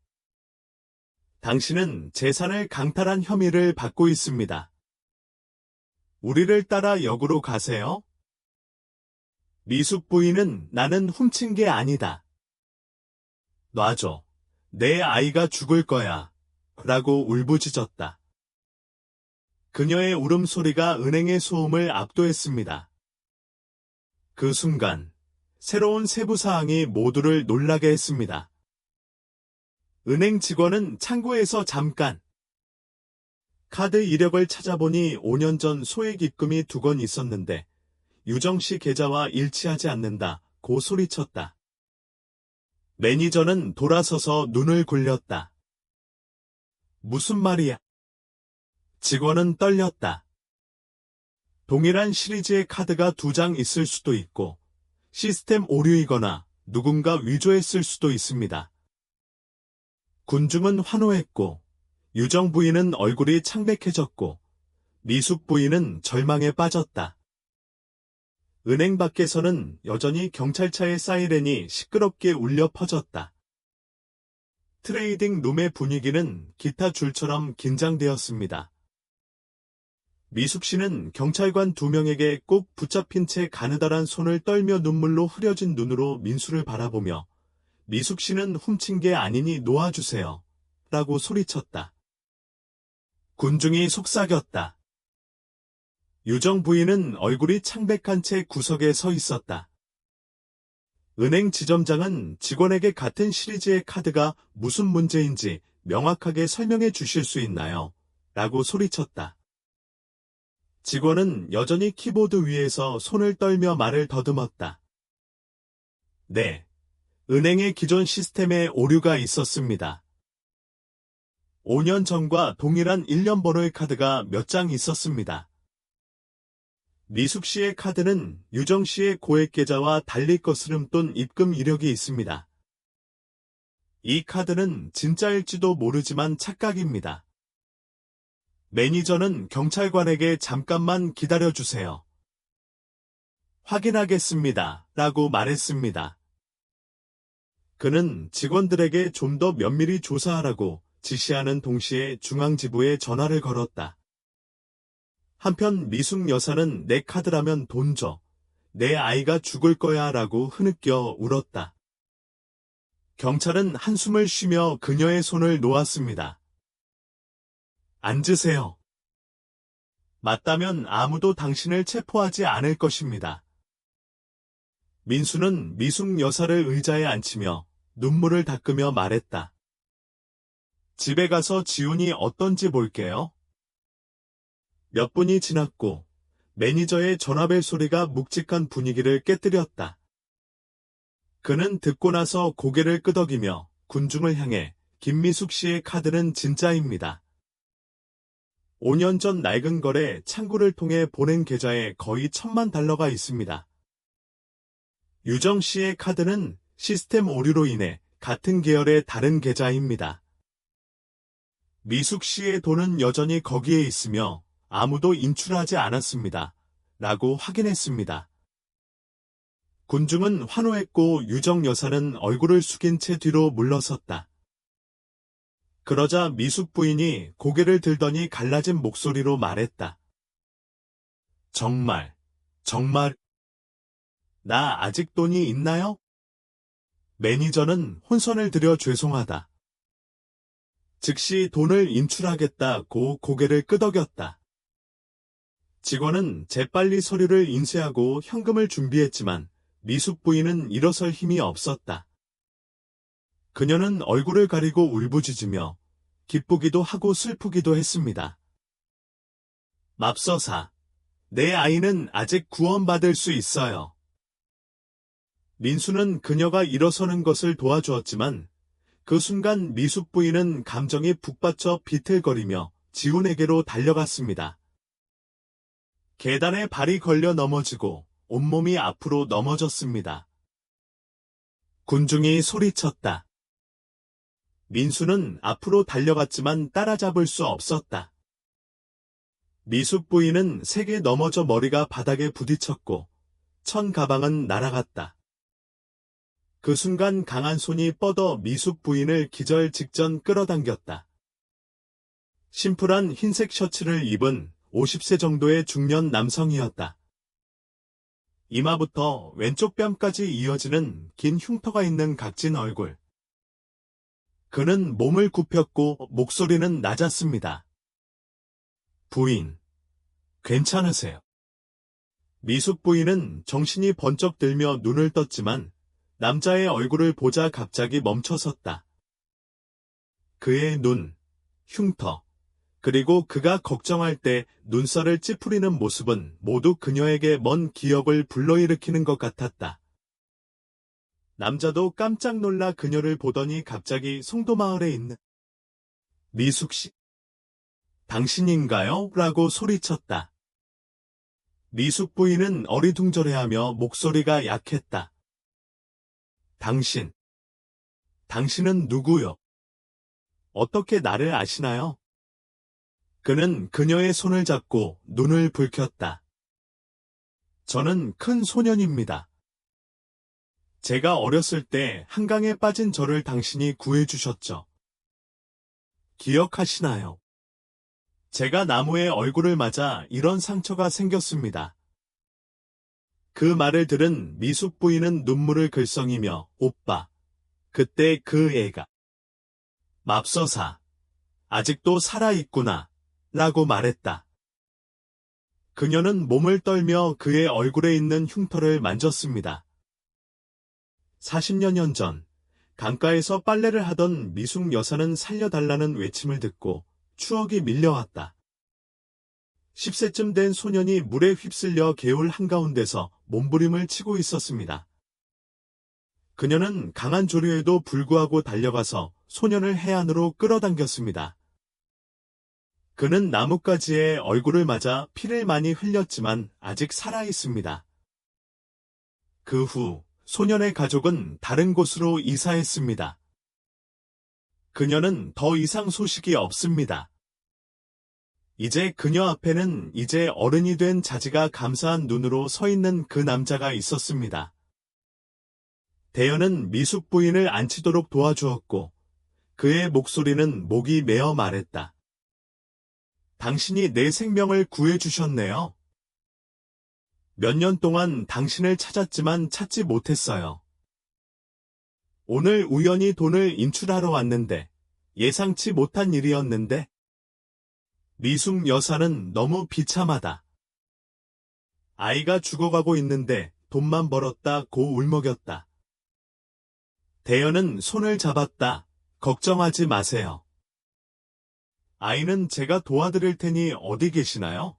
당신은 재산을 강탈한 혐의를 받고 있습니다. 우리를 따라 역으로 가세요. 미숙 부인은 나는 훔친 게 아니다. 놔줘. 내 아이가 죽을 거야. 라고 울부짖었다. 그녀의 울음소리가 은행의 소음을 압도했습니다. 그 순간 새로운 세부사항이 모두를 놀라게 했습니다. 은행 직원은 창고에서 잠깐 카드 이력을 찾아보니 5년 전 소액 입금이 2건 있었는데 유정씨 계좌와 일치하지 않는다고 소리쳤다. 매니저는 돌아서서 눈을 굴렸다. 무슨 말이야? 직원은 떨렸다. 동일한 시리즈의 카드가 2장 있을 수도 있고 시스템 오류이거나 누군가 위조했을 수도 있습니다. 군중은 환호했고 유정 부인은 얼굴이 창백해졌고 미숙 부인은 절망에 빠졌다. 은행 밖에서는 여전히 경찰차의 사이렌이 시끄럽게 울려 퍼졌다. 트레이딩 룸의 분위기는 기타 줄처럼 긴장되었습니다. 미숙 씨는 경찰관 2명에게 꼭 붙잡힌 채 가느다란 손을 떨며 눈물로 흐려진 눈으로 민수를 바라보며 미숙 씨는 훔친 게 아니니 놓아주세요. 라고 소리쳤다. 군중이 속삭였다. 유정 부인은 얼굴이 창백한 채 구석에 서 있었다. 은행 지점장은 직원에게 같은 시리즈의 카드가 무슨 문제인지 명확하게 설명해 주실 수 있나요? 라고 소리쳤다. 직원은 여전히 키보드 위에서 손을 떨며 말을 더듬었다. 네. 은행의 기존 시스템에 오류가 있었습니다. 5년 전과 동일한 1년 번호의 카드가 몇 장 있었습니다. 미숙 씨의 카드는 유정 씨의 고액 계좌와 달리 거스름돈 입금 이력이 있습니다. 이 카드는 진짜일지도 모르지만 착각입니다. 매니저는 경찰관에게 잠깐만 기다려주세요. 확인하겠습니다. 라고 말했습니다. 그는 직원들에게 좀 더 면밀히 조사하라고 지시하는 동시에 중앙지부에 전화를 걸었다. 한편 미숙 여사는 내 카드라면 돈 줘. 내 아이가 죽을 거야 라고 흐느껴 울었다. 경찰은 한숨을 쉬며 그녀의 손을 놓았습니다. 앉으세요. 맞다면 아무도 당신을 체포하지 않을 것입니다. 민수는 미숙 여사를 의자에 앉히며 눈물을 닦으며 말했다. 집에 가서 지훈이 어떤지 볼게요. 몇 분이 지났고 매니저의 전화벨 소리가 묵직한 분위기를 깨뜨렸다. 그는 듣고 나서 고개를 끄덕이며 군중을 향해 김미숙 씨의 카드는 진짜입니다. 5년 전 낡은 거래 창구를 통해 보낸 계좌에 거의 $10,000가 있습니다. 유정 씨의 카드는 시스템 오류로 인해 같은 계열의 다른 계좌입니다. 미숙 씨의 돈은 여전히 거기에 있으며 아무도 인출하지 않았습니다. 라고 확인했습니다. 군중은 환호했고 유정 여사는 얼굴을 숙인 채 뒤로 물러섰다. 그러자 미숙 부인이 고개를 들더니 갈라진 목소리로 말했다. 정말, 나 아직 돈이 있나요? 매니저는 혼선을 드려 죄송하다. 즉시 돈을 인출하겠다고 고개를 끄덕였다. 직원은 재빨리 서류를 인쇄하고 현금을 준비했지만 미숙 부인은 일어설 힘이 없었다. 그녀는 얼굴을 가리고 울부짖으며 기쁘기도 하고 슬프기도 했습니다. 맙소사, 내 아이는 아직 구원받을 수 있어요. 민수는 그녀가 일어서는 것을 도와주었지만 그 순간 미숙 부인은 감정이 북받쳐 비틀거리며 지훈에게로 달려갔습니다. 계단에 발이 걸려 넘어지고 온몸이 앞으로 넘어졌습니다. 군중이 소리쳤다. 민수는 앞으로 달려갔지만 따라잡을 수 없었다. 미숙 부인은 세게 넘어져 머리가 바닥에 부딪혔고 천 가방은 날아갔다. 그 순간 강한 손이 뻗어 미숙 부인을 기절 직전 끌어당겼다. 심플한 흰색 셔츠를 입은 50세 정도의 중년 남성이었다. 이마부터 왼쪽 뺨까지 이어지는 긴 흉터가 있는 각진 얼굴. 그는 몸을 굽혔고 목소리는 낮았습니다. 부인, 괜찮으세요? 미숙 부인은 정신이 번쩍 들며 눈을 떴지만 남자의 얼굴을 보자 갑자기 멈춰섰다. 그의 눈, 흉터, 그리고 그가 걱정할 때 눈살을 찌푸리는 모습은 모두 그녀에게 먼 기억을 불러일으키는 것 같았다. 남자도 깜짝 놀라 그녀를 보더니 갑자기 송도마을에 있는 미숙 씨, 당신인가요? 라고 소리쳤다. 미숙 부인은 어리둥절해하며 목소리가 약했다. 당신은 누구요? 어떻게 나를 아시나요? 그는 그녀의 손을 잡고 눈을 붉혔다. 저는 큰 소년입니다. 제가 어렸을 때 한강에 빠진 저를 당신이 구해주셨죠. 기억하시나요? 제가 나무에 얼굴을 맞아 이런 상처가 생겼습니다. 그 말을 들은 미숙 부인은 눈물을 글썽이며 오빠, 그때 그 애가 맙서사, 아직도 살아있구나 라고 말했다. 그녀는 몸을 떨며 그의 얼굴에 있는 흉터를 만졌습니다. 40여 년 전 강가에서 빨래를 하던 미숙 여사는 살려달라는 외침을 듣고 추억이 밀려왔다. 10세쯤 된 소년이 물에 휩쓸려 개울 한가운데서 몸부림을 치고 있었습니다. 그녀는 강한 조류에도 불구하고 달려가서 소년을 해안으로 끌어당겼습니다. 그는 나뭇가지에 얼굴을 맞아 피를 많이 흘렸지만 아직 살아있습니다. 그 후 소년의 가족은 다른 곳으로 이사했습니다. 그녀는 더 이상 소식이 없습니다. 이제 그녀 앞에는 이제 어른이 된 자지가 감사한 눈으로 서 있는 그 남자가 있었습니다. 대연은 미숙 부인을 앉히도록 도와주었고 그의 목소리는 목이 메어 말했다. 당신이 내 생명을 구해주셨네요. 몇 년 동안 당신을 찾았지만 찾지 못했어요. 오늘 우연히 돈을 인출하러 왔는데 예상치 못한 일이었는데 미숙 여사는 너무 비참하다. 아이가 죽어가고 있는데 돈만 벌었다고 울먹였다. 대연은 손을 잡았다. 걱정하지 마세요. 아이는 제가 도와드릴 테니 어디 계시나요?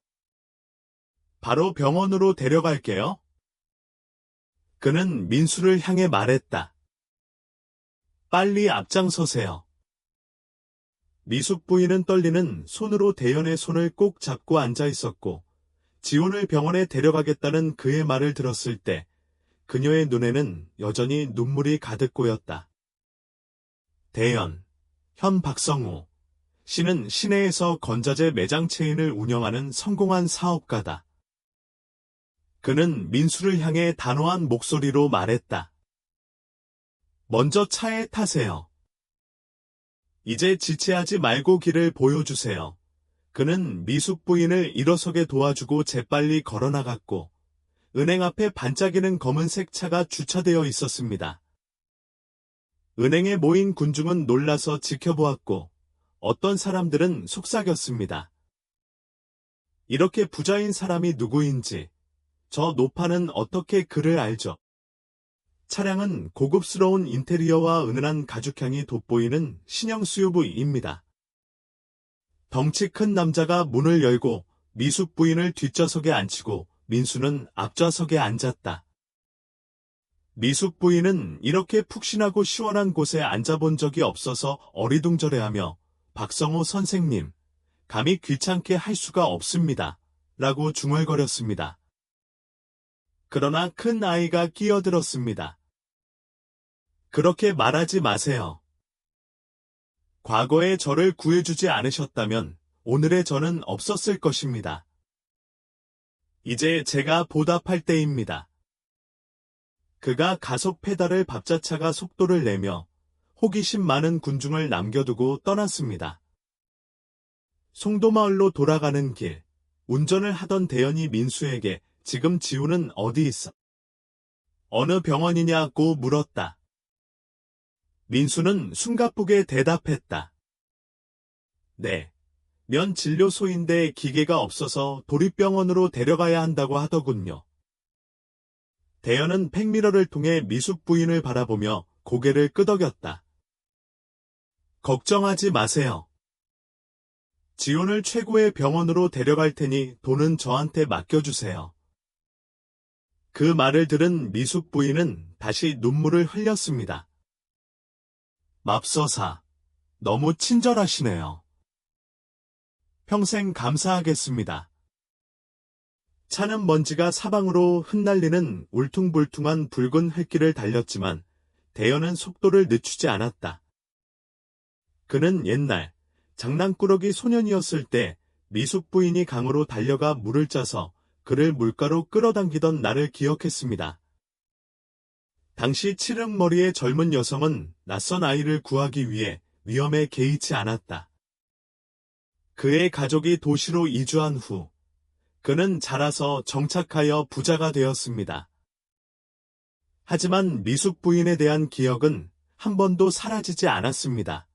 바로 병원으로 데려갈게요. 그는 민수를 향해 말했다. 빨리 앞장서세요. 미숙 부인은 떨리는 손으로 대연의 손을 꼭 잡고 앉아 있었고 지훈을 병원에 데려가겠다는 그의 말을 들었을 때 그녀의 눈에는 여전히 눈물이 가득 고였다. 대연, 현 박성우 씨는 시내에서 건자재 매장 체인을 운영하는 성공한 사업가다. 그는 민수를 향해 단호한 목소리로 말했다. 먼저 차에 타세요. 이제 지체하지 말고 길을 보여주세요. 그는 미숙 부인을 일어서게 도와주고 재빨리 걸어나갔고 은행 앞에 반짝이는 검은색 차가 주차되어 있었습니다. 은행에 모인 군중은 놀라서 지켜보았고 어떤 사람들은 속삭였습니다. 이렇게 부자인 사람이 누구인지 저 노파는 어떻게 그를 알죠? 차량은 고급스러운 인테리어와 은은한 가죽향이 돋보이는 신형 SUV입니다. 덩치 큰 남자가 문을 열고 미숙 부인을 뒷좌석에 앉히고 민수는 앞좌석에 앉았다. 미숙 부인은 이렇게 푹신하고 시원한 곳에 앉아본 적이 없어서 어리둥절해하며 박성호 선생님, 감히 귀찮게 할 수가 없습니다. 라고 중얼거렸습니다. 그러나 큰 아이가 끼어들었습니다. 그렇게 말하지 마세요. 과거에 저를 구해주지 않으셨다면 오늘의 저는 없었을 것입니다. 이제 제가 보답할 때입니다. 그가 가속 페달을 밟자 차가 속도를 내며 호기심 많은 군중을 남겨두고 떠났습니다. 송도마을로 돌아가는 길, 운전을 하던 대연이 민수에게 지금 지우는 어디 있어? 어느 병원이냐고 물었다. 민수는 숨가쁘게 대답했다. 네, 면 진료소인데 기계가 없어서 도립병원으로 데려가야 한다고 하더군요. 대연은 팩미러를 통해 미숙 부인을 바라보며 고개를 끄덕였다. 걱정하지 마세요. 지훈을 최고의 병원으로 데려갈 테니 돈은 저한테 맡겨주세요. 그 말을 들은 미숙 부인은 다시 눈물을 흘렸습니다. 맙서사, 너무 친절하시네요. 평생 감사하겠습니다. 차는 먼지가 사방으로 흩날리는 울퉁불퉁한 붉은 흙길을 달렸지만 대연은 속도를 늦추지 않았다. 그는 옛날 장난꾸러기 소년이었을 때 미숙 부인이 강으로 달려가 물을 짜서 그를 물가로 끌어당기던 나를 기억했습니다. 당시 칠흑머리의 젊은 여성은 낯선 아이를 구하기 위해 위험에 개의치 않았다. 그의 가족이 도시로 이주한 후 그는 자라서 정착하여 부자가 되었습니다. 하지만 미숙 부인에 대한 기억은 한 번도 사라지지 않았습니다.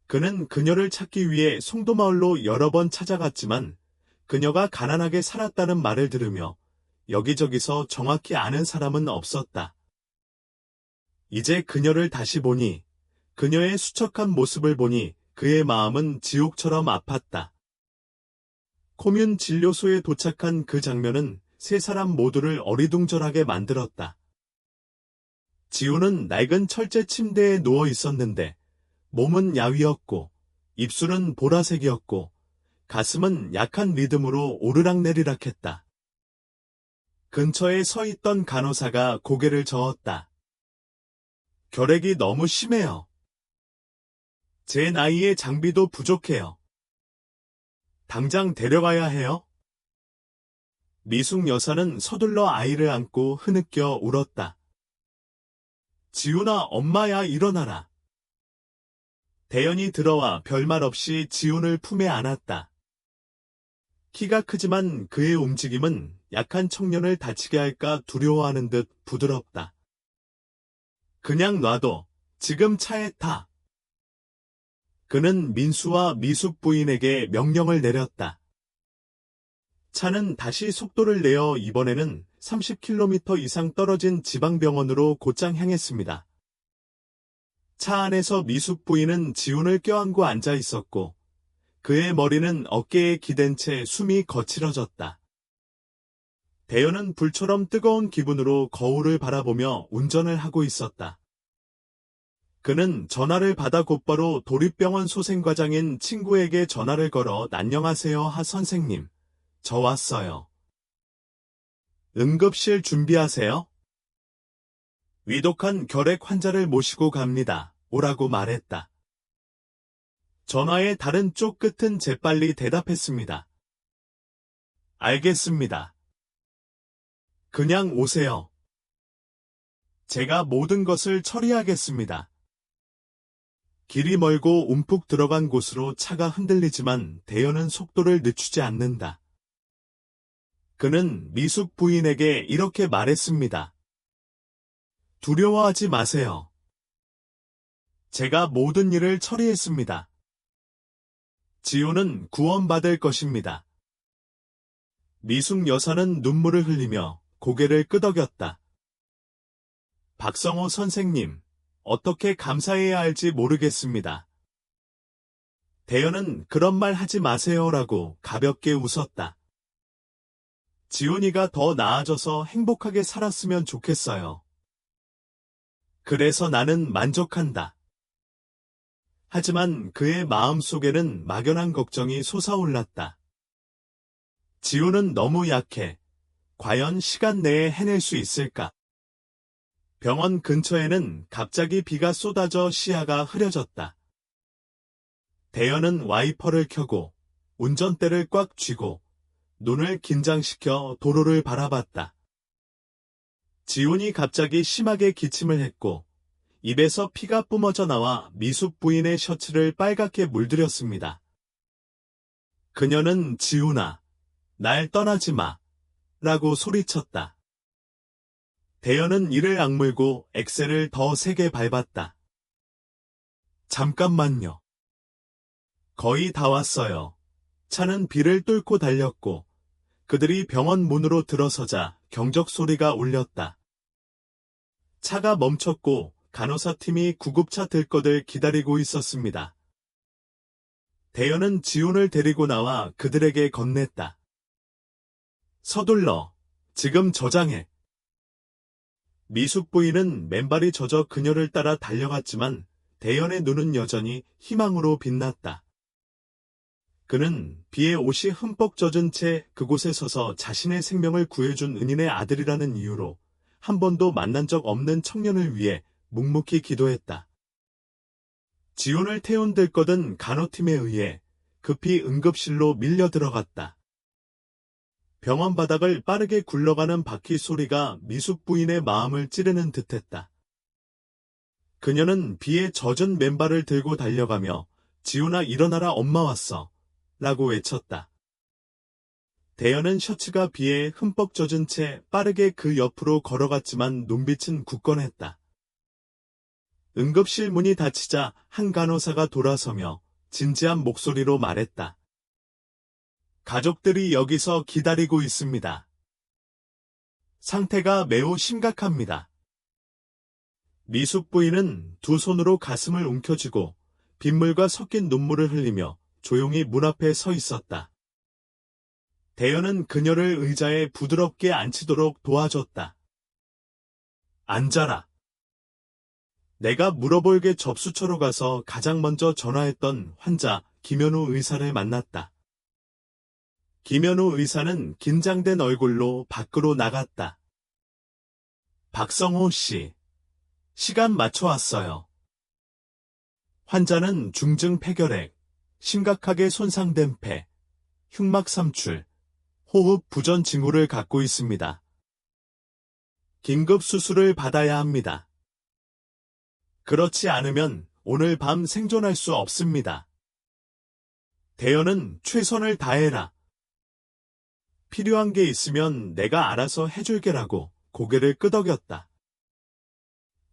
그는 그녀를 찾기 위해 송도마을로 여러 번 찾아갔지만 그녀가 가난하게 살았다는 말을 들으며 여기저기서 정확히 아는 사람은 없었다. 이제 그녀를 다시 보니 그녀의 수척한 모습을 보니 그의 마음은 지옥처럼 아팠다. 코뮌 진료소에 도착한 그 장면은 세 사람 모두를 어리둥절하게 만들었다. 지호는 낡은 철제 침대에 누워 있었는데 몸은 야위었고 입술은 보라색이었고 가슴은 약한 리듬으로 오르락내리락했다. 근처에 서 있던 간호사가 고개를 저었다. 결핵이 너무 심해요. 제 나이에 장비도 부족해요. 당장 데려가야 해요? 미숙 여사는 서둘러 아이를 안고 흐느껴 울었다. 지훈아, 엄마야, 일어나라. 대연이 들어와 별말 없이 지훈을 품에 안았다. 키가 크지만 그의 움직임은 약한 청년을 다치게 할까 두려워하는 듯 부드럽다. 그냥 놔둬. 지금 차에 타. 그는 민수와 미숙 부인에게 명령을 내렸다. 차는 다시 속도를 내어 이번에는 30km 이상 떨어진 지방병원으로 곧장 향했습니다. 차 안에서 미숙 부인은 지훈을 껴안고 앉아 있었고 그의 머리는 어깨에 기댄 채 숨이 거칠어졌다. 대연은 불처럼 뜨거운 기분으로 거울을 바라보며 운전을 하고 있었다. 그는 전화를 받아 곧바로 도립병원 소생과장인 친구에게 전화를 걸어 안녕하세요 하 선생님. 저 왔어요. 응급실 준비하세요. 위독한 결핵 환자를 모시고 갑니다. 오라고 말했다. 전화의 다른 쪽 끝은 재빨리 대답했습니다. 알겠습니다. 그냥 오세요. 제가 모든 것을 처리하겠습니다. 길이 멀고 움푹 들어간 곳으로 차가 흔들리지만 대연은 속도를 늦추지 않는다. 그는 미숙 부인에게 이렇게 말했습니다. 두려워하지 마세요. 제가 모든 일을 처리했습니다. 지호는 구원받을 것입니다. 미숙 여사는 눈물을 흘리며 고개를 끄덕였다. 박성호 선생님, 어떻게 감사해야 할지 모르겠습니다. 대연은 그런 말 하지 마세요라고 가볍게 웃었다. 지훈이가 더 나아져서 행복하게 살았으면 좋겠어요. 그래서 나는 만족한다. 하지만 그의 마음속에는 막연한 걱정이 솟아올랐다. 지훈은 너무 약해. 과연 시간 내에 해낼 수 있을까? 병원 근처에는 갑자기 비가 쏟아져 시야가 흐려졌다. 대연은 와이퍼를 켜고 운전대를 꽉 쥐고 눈을 긴장시켜 도로를 바라봤다. 지훈이 갑자기 심하게 기침을 했고 입에서 피가 뿜어져 나와 미숙 부인의 셔츠를 빨갛게 물들였습니다. 그녀는 지훈아, 날 떠나지 마, 라고 소리쳤다. 대연은 이를 악물고 엑셀을 더 세게 밟았다. 잠깐만요. 거의 다 왔어요. 차는 비를 뚫고 달렸고 그들이 병원 문으로 들어서자 경적 소리가 울렸다. 차가 멈췄고 간호사팀이 구급차 들것을 기다리고 있었습니다. 대연은 지훈을 데리고 나와 그들에게 건넸다. 서둘러. 지금 저장해. 미숙 부인은 맨발이 젖어 그녀를 따라 달려갔지만 대연의 눈은 여전히 희망으로 빛났다. 그는 비에 옷이 흠뻑 젖은 채 그곳에 서서 자신의 생명을 구해준 은인의 아들이라는 이유로 한 번도 만난 적 없는 청년을 위해 묵묵히 기도했다. 지훈을 태운 들것은 간호팀에 의해 급히 응급실로 밀려 들어갔다. 병원 바닥을 빠르게 굴러가는 바퀴 소리가 미숙 부인의 마음을 찌르는 듯했다. 그녀는 비에 젖은 맨발을 들고 달려가며 지훈아 일어나라 엄마 왔어 라고 외쳤다. 대연은 셔츠가 비에 흠뻑 젖은 채 빠르게 그 옆으로 걸어갔지만 눈빛은 굳건했다. 응급실 문이 닫히자 한 간호사가 돌아서며 진지한 목소리로 말했다. 가족들이 여기서 기다리고 있습니다. 상태가 매우 심각합니다. 미숙 부인은 두 손으로 가슴을 움켜쥐고 빗물과 섞인 눈물을 흘리며 조용히 문 앞에 서 있었다. 대연은 그녀를 의자에 부드럽게 앉히도록 도와줬다. 앉아라. 내가 물어볼 게 접수처로 가서 가장 먼저 전화했던 환자 김현우 의사를 만났다. 김현우 의사는 긴장된 얼굴로 밖으로 나갔다. 박성호 씨, 시간 맞춰 왔어요. 환자는 중증 폐결핵, 심각하게 손상된 폐, 흉막 삼출, 호흡 부전 징후를 갖고 있습니다. 긴급 수술을 받아야 합니다. 그렇지 않으면 오늘 밤 생존할 수 없습니다. 대연은 최선을 다해라. 필요한 게 있으면 내가 알아서 해줄게라고 고개를 끄덕였다.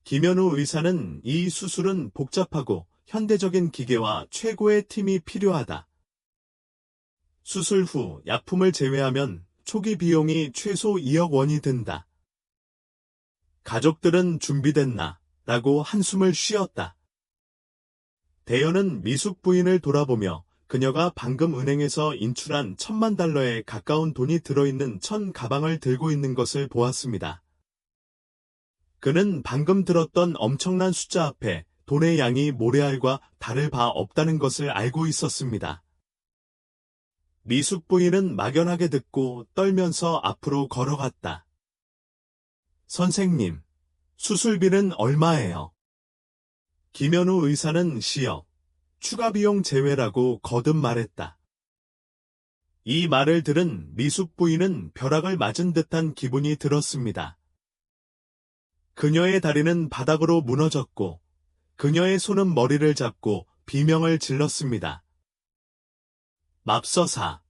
김현우 의사는 이 수술은 복잡하고 현대적인 기계와 최고의 팀이 필요하다. 수술 후 약품을 제외하면 초기 비용이 최소 2억 원이 든다. 가족들은 준비됐나? 라고 한숨을 쉬었다. 대연은 미숙 부인을 돌아보며 그녀가 방금 은행에서 인출한 $10,000에 가까운 돈이 들어있는 천 가방을 들고 있는 것을 보았습니다. 그는 방금 들었던 엄청난 숫자 앞에 돈의 양이 모래알과 다를 바 없다는 것을 알고 있었습니다. 미숙 부인은 막연하게 듣고 떨면서 앞으로 걸어갔다. 선생님, 수술비는 얼마예요? 김현우 의사는 시역, 추가 비용 제외라고 거듭 말했다. 이 말을 들은 미숙 부인은 벼락을 맞은 듯한 기분이 들었습니다. 그녀의 다리는 바닥으로 무너졌고 그녀의 손은 머리를 잡고 비명을 질렀습니다. 맙서사,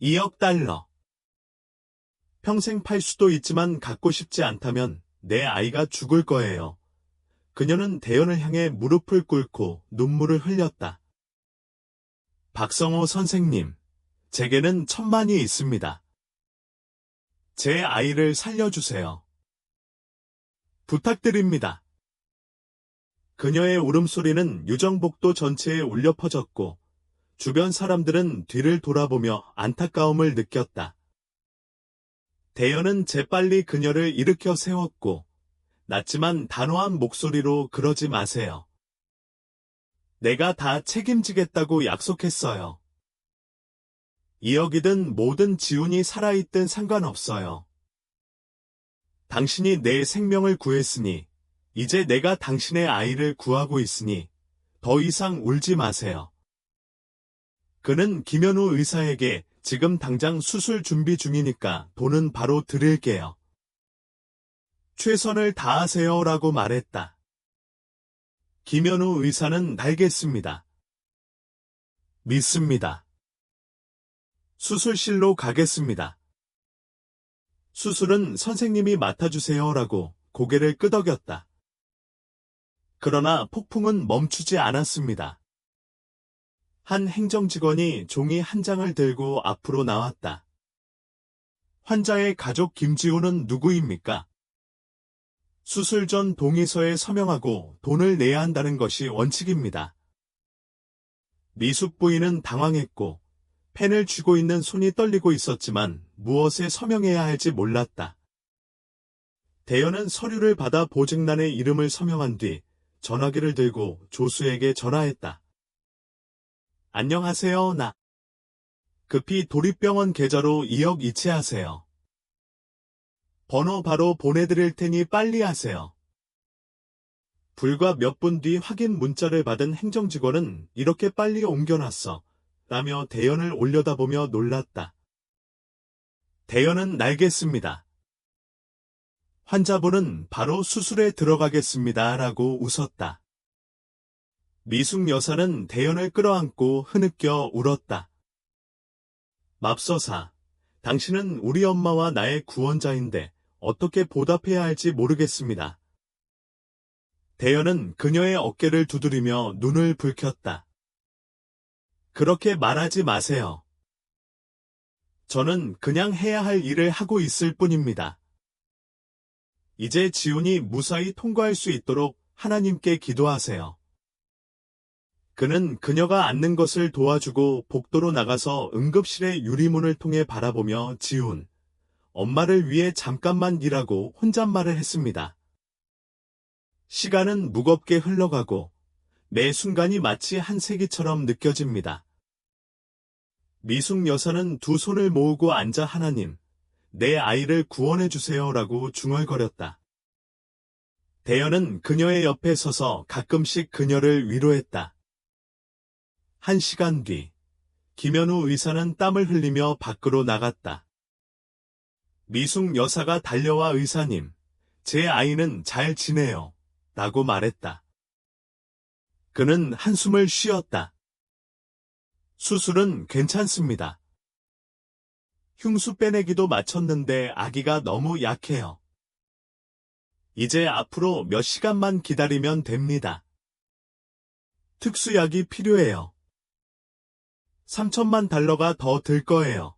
2억 달러. 평생 팔 수도 있지만 갖고 싶지 않다면 내 아이가 죽을 거예요. 그녀는 대연을 향해 무릎을 꿇고 눈물을 흘렸다. 박성호 선생님, 제게는 1,000만이 있습니다. 제 아이를 살려주세요. 부탁드립니다. 그녀의 울음소리는 유정복도 전체에 울려 퍼졌고 주변 사람들은 뒤를 돌아보며 안타까움을 느꼈다. 대연은 재빨리 그녀를 일으켜 세웠고 낮지만 단호한 목소리로 그러지 마세요. 내가 다 책임지겠다고 약속했어요. 2억이든 뭐든 지훈이 살아있든 상관없어요. 당신이 내 생명을 구했으니 이제 내가 당신의 아이를 구하고 있으니 더 이상 울지 마세요. 그는 김현우 의사에게 지금 당장 수술 준비 중이니까 돈은 바로 드릴게요. 최선을 다하세요라고 말했다. 김현우 의사는 알겠습니다. 믿습니다. 수술실로 가겠습니다. 수술은 선생님이 맡아주세요라고 고개를 끄덕였다. 그러나 폭풍은 멈추지 않았습니다. 한 행정직원이 종이 한 장을 들고 앞으로 나왔다. 환자의 가족 김지훈은 누구입니까? 수술 전 동의서에 서명하고 돈을 내야 한다는 것이 원칙입니다. 미숙 부인은 당황했고 펜을 쥐고 있는 손이 떨리고 있었지만 무엇에 서명해야 할지 몰랐다. 대연은 서류를 받아 보증란에 이름을 서명한 뒤 전화기를 들고 조수에게 전화했다. 안녕하세요, 나. 급히 도립병원 계좌로 2억 이체하세요. 번호 바로 보내드릴 테니 빨리 하세요. 불과 몇 분 뒤 확인 문자를 받은 행정직원은 이렇게 빨리 옮겨놨어. 라며 대연을 올려다보며 놀랐다. 대연은 날겠습니다. 환자분은 바로 수술에 들어가겠습니다. 라고 웃었다. 미숙 여사는 대연을 끌어안고 흐느껴 울었다. 맙소사, 당신은 우리 엄마와 나의 구원자인데 어떻게 보답해야 할지 모르겠습니다. 대연은 그녀의 어깨를 두드리며 눈을 붉혔다. 그렇게 말하지 마세요. 저는 그냥 해야 할 일을 하고 있을 뿐입니다. 이제 지훈이 무사히 통과할 수 있도록 하나님께 기도하세요. 그는 그녀가 앉는 것을 도와주고 복도로 나가서 응급실의 유리문을 통해 바라보며 지훈, 엄마를 위해 잠깐만 일하고 혼잣말을 했습니다. 시간은 무겁게 흘러가고 매 순간이 마치 한 세기처럼 느껴집니다. 미숙 여사는 두 손을 모으고 앉아 하나님, 내 아이를 구원해 주세요라고 중얼거렸다. 대연은 그녀의 옆에 서서 가끔씩 그녀를 위로했다. 1시간 뒤, 김현우 의사는 땀을 흘리며 밖으로 나갔다. 미숙 여사가 달려와 의사님, 제 아이는 잘 지내요. 라고 말했다. 그는 한숨을 쉬었다. 수술은 괜찮습니다. 흉수 빼내기도 마쳤는데 아기가 너무 약해요. 이제 앞으로 몇 시간만 기다리면 됩니다. 특수약이 필요해요. 3천만 달러가 더 들 거예요.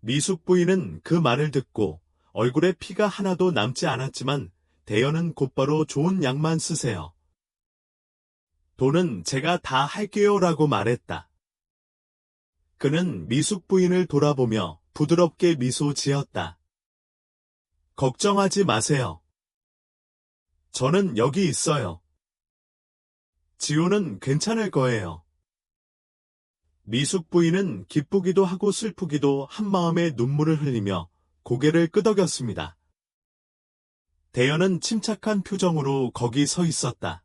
미숙 부인은 그 말을 듣고 얼굴에 피가 하나도 남지 않았지만 대연은 곧바로 좋은 약만 쓰세요. 돈은 제가 다 할게요 라고 말했다. 그는 미숙 부인을 돌아보며 부드럽게 미소 지었다. 걱정하지 마세요. 저는 여기 있어요. 지호는 괜찮을 거예요. 미숙 부인은 기쁘기도 하고 슬프기도 한마음에 눈물을 흘리며 고개를 끄덕였습니다. 대연은 침착한 표정으로 거기 서 있었다.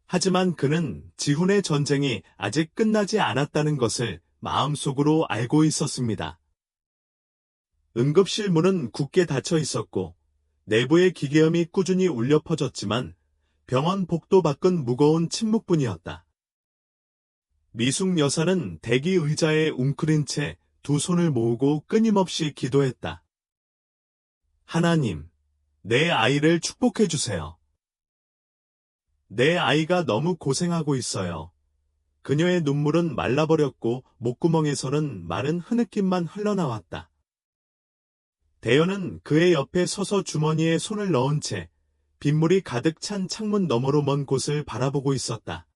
하지만 그는 지훈의 전쟁이 아직 끝나지 않았다는 것을 마음속으로 알고 있었습니다. 응급실 문은 굳게 닫혀 있었고 내부의 기계음이 꾸준히 울려 퍼졌지만 병원 복도 밖은 무거운 침묵뿐이었다. 미숙 여사는 대기 의자에 웅크린 채 두 손을 모으고 끊임없이 기도했다. 하나님, 내 아이를 축복해 주세요. 내 아이가 너무 고생하고 있어요. 그녀의 눈물은 말라버렸고 목구멍에서는 마른 흐느낌만 흘러나왔다. 대연은 그의 옆에 서서 주머니에 손을 넣은 채 빗물이 가득 찬 창문 너머로 먼 곳을 바라보고 있었다.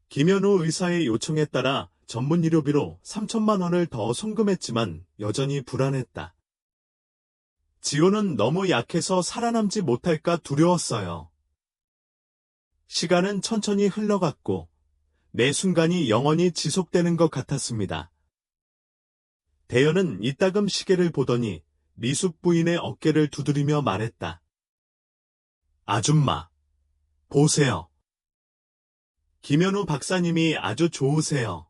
김현우 의사의 요청에 따라 전문 의료비로 3천만 원을 더 송금했지만 여전히 불안했다. 지호는 너무 약해서 살아남지 못할까 두려웠어요. 시간은 천천히 흘러갔고 매 순간이 영원히 지속되는 것 같았습니다. 대연은 이따금 시계를 보더니 미숙 부인의 어깨를 두드리며 말했다. 아줌마, 보세요. 김현우 박사님이 아주 좋으세요.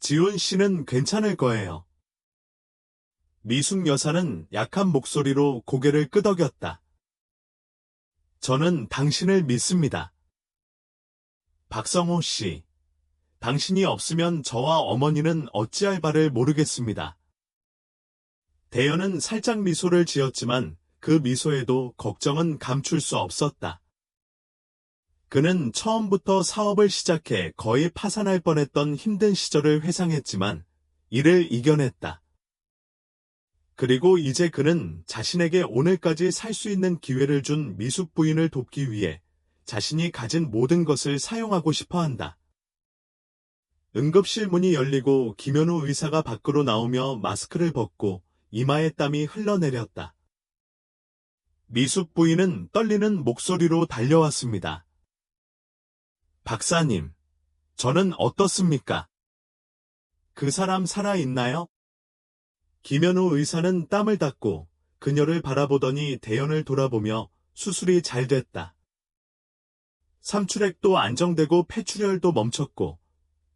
지훈 씨는 괜찮을 거예요. 미숙 여사는 약한 목소리로 고개를 끄덕였다. 저는 당신을 믿습니다. 박성호 씨, 당신이 없으면 저와 어머니는 어찌할 바를 모르겠습니다. 대연은 살짝 미소를 지었지만 그 미소에도 걱정은 감출 수 없었다. 그는 처음부터 사업을 시작해 거의 파산할 뻔했던 힘든 시절을 회상했지만 이를 이겨냈다. 그리고 이제 그는 자신에게 오늘까지 살 수 있는 기회를 준 미숙 부인을 돕기 위해 자신이 가진 모든 것을 사용하고 싶어 한다. 응급실 문이 열리고 김현우 의사가 밖으로 나오며 마스크를 벗고 이마에 땀이 흘러내렸다. 미숙 부인은 떨리는 목소리로 달려왔습니다. 박사님, 저는 어떻습니까? 그 사람 살아있나요? 김현우 의사는 땀을 닦고 그녀를 바라보더니 대연을 돌아보며 수술이 잘 됐다. 삼출액도 안정되고 폐출혈도 멈췄고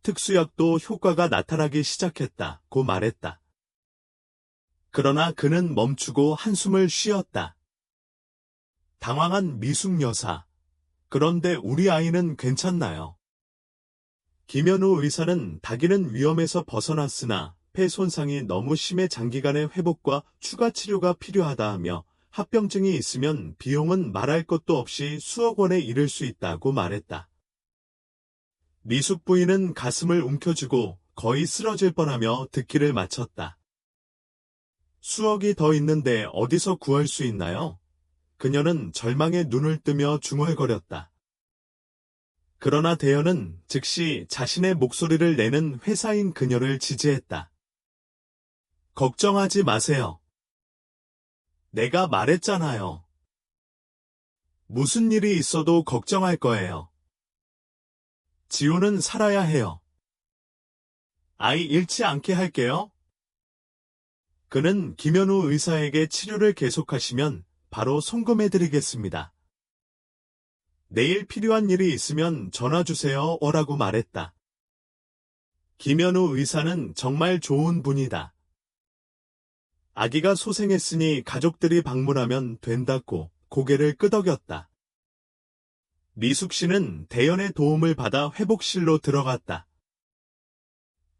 특수약도 효과가 나타나기 시작했다고 말했다. 그러나 그는 멈추고 한숨을 쉬었다. 당황한 미숙 여사. 그런데 우리 아이는 괜찮나요? 김현우 의사는 닭이는 위험에서 벗어났으나 폐 손상이 너무 심해 장기간의 회복과 추가 치료가 필요하다 하며 합병증이 있으면 비용은 말할 것도 없이 수억 원에 이를 수 있다고 말했다. 미숙 부인은 가슴을 움켜쥐고 거의 쓰러질 뻔하며 듣기를 마쳤다. 수억이 더 있는데 어디서 구할 수 있나요? 그녀는 절망에 눈을 뜨며 중얼거렸다. 그러나 대연은 즉시 자신의 목소리를 내는 회사인 그녀를 지지했다. 걱정하지 마세요. 내가 말했잖아요. 무슨 일이 있어도 걱정할 거예요. 지호는 살아야 해요. 아이 잃지 않게 할게요. 그는 김현우 의사에게 치료를 계속하시면 바로 송금해드리겠습니다. 내일 필요한 일이 있으면 전화주세요. 라고 말했다. 김현우 의사는 정말 좋은 분이다. 아기가 소생했으니 가족들이 방문하면 된다고 고개를 끄덕였다. 미숙 씨는 대연의 도움을 받아 회복실로 들어갔다.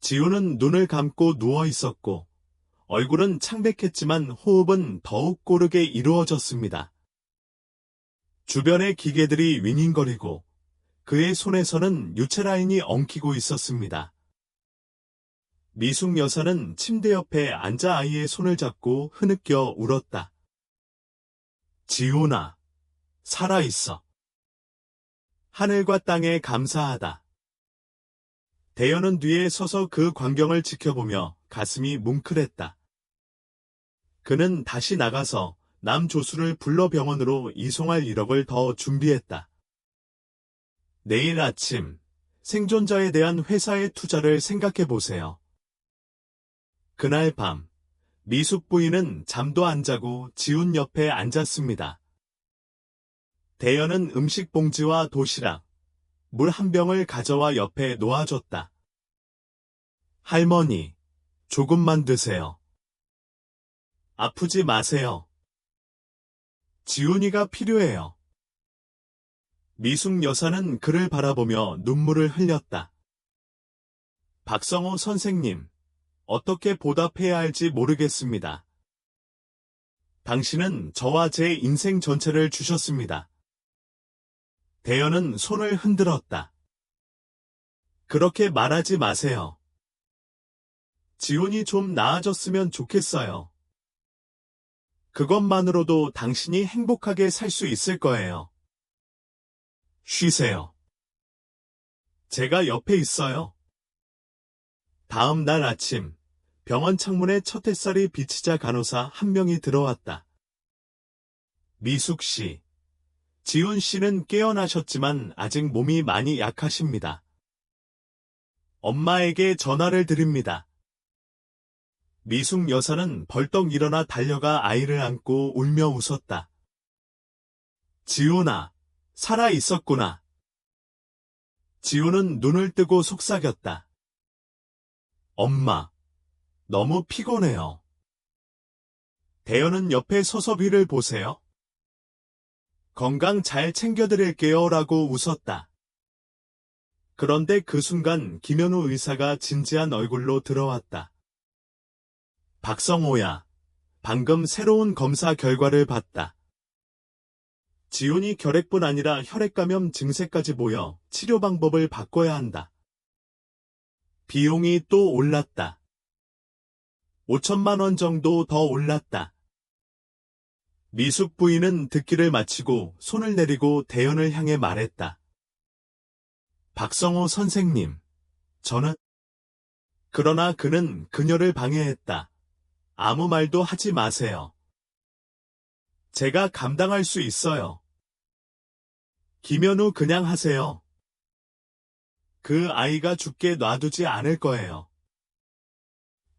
지우는 눈을 감고 누워 있었고 얼굴은 창백했지만 호흡은 더욱 고르게 이루어졌습니다. 주변의 기계들이 윙윙거리고 그의 손에서는 유체라인이 엉키고 있었습니다. 미숙 여사는 침대 옆에 앉아 아이의 손을 잡고 흐느껴 울었다. 지훈아, 살아있어. 하늘과 땅에 감사하다. 대연은 뒤에 서서 그 광경을 지켜보며 가슴이 뭉클했다. 그는 다시 나가서 남조수를 불러 병원으로 이송할 1억을 더 준비했다. 내일 아침 생존자에 대한 회사의 투자를 생각해 보세요. 그날 밤 미숙 부인은 잠도 안 자고 지훈 옆에 앉았습니다. 대연은 음식 봉지와 도시락, 물 한 병을 가져와 옆에 놓아줬다. 할머니, 조금만 드세요. 아프지 마세요. 지훈이가 필요해요. 미숙 여사는 그를 바라보며 눈물을 흘렸다. 박성호 선생님, 어떻게 보답해야 할지 모르겠습니다. 당신은 저와 제 인생 전체를 주셨습니다. 대연은 손을 흔들었다. 그렇게 말하지 마세요. 지훈이 좀 나아졌으면 좋겠어요. 그것만으로도 당신이 행복하게 살 수 있을 거예요. 쉬세요. 제가 옆에 있어요. 다음 날 아침, 병원 창문에 첫 햇살이 비치자 간호사 한 명이 들어왔다. 미숙 씨, 지훈 씨는 깨어나셨지만 아직 몸이 많이 약하십니다. 엄마에게 전화를 드립니다. 미숙 여사는 벌떡 일어나 달려가 아이를 안고 울며 웃었다. 지훈아, 살아 있었구나. 지훈은 눈을 뜨고 속삭였다. 엄마, 너무 피곤해요. 대연은 옆에 서서 위를 보세요. 건강 잘 챙겨드릴게요. 라고 웃었다. 그런데 그 순간 김현우 의사가 진지한 얼굴로 들어왔다. 박성호야, 방금 새로운 검사 결과를 봤다. 지훈이 결핵뿐 아니라 혈액감염 증세까지 보여 치료 방법을 바꿔야 한다. 비용이 또 올랐다. 5천만 원 정도 더 올랐다. 미숙 부인은 듣기를 마치고 손을 내리고 대연을 향해 말했다. 박성호 선생님, 저는... 그러나 그는 그녀를 방해했다. 아무 말도 하지 마세요. 제가 감당할 수 있어요. 김현우 그냥 하세요. 그 아이가 죽게 놔두지 않을 거예요.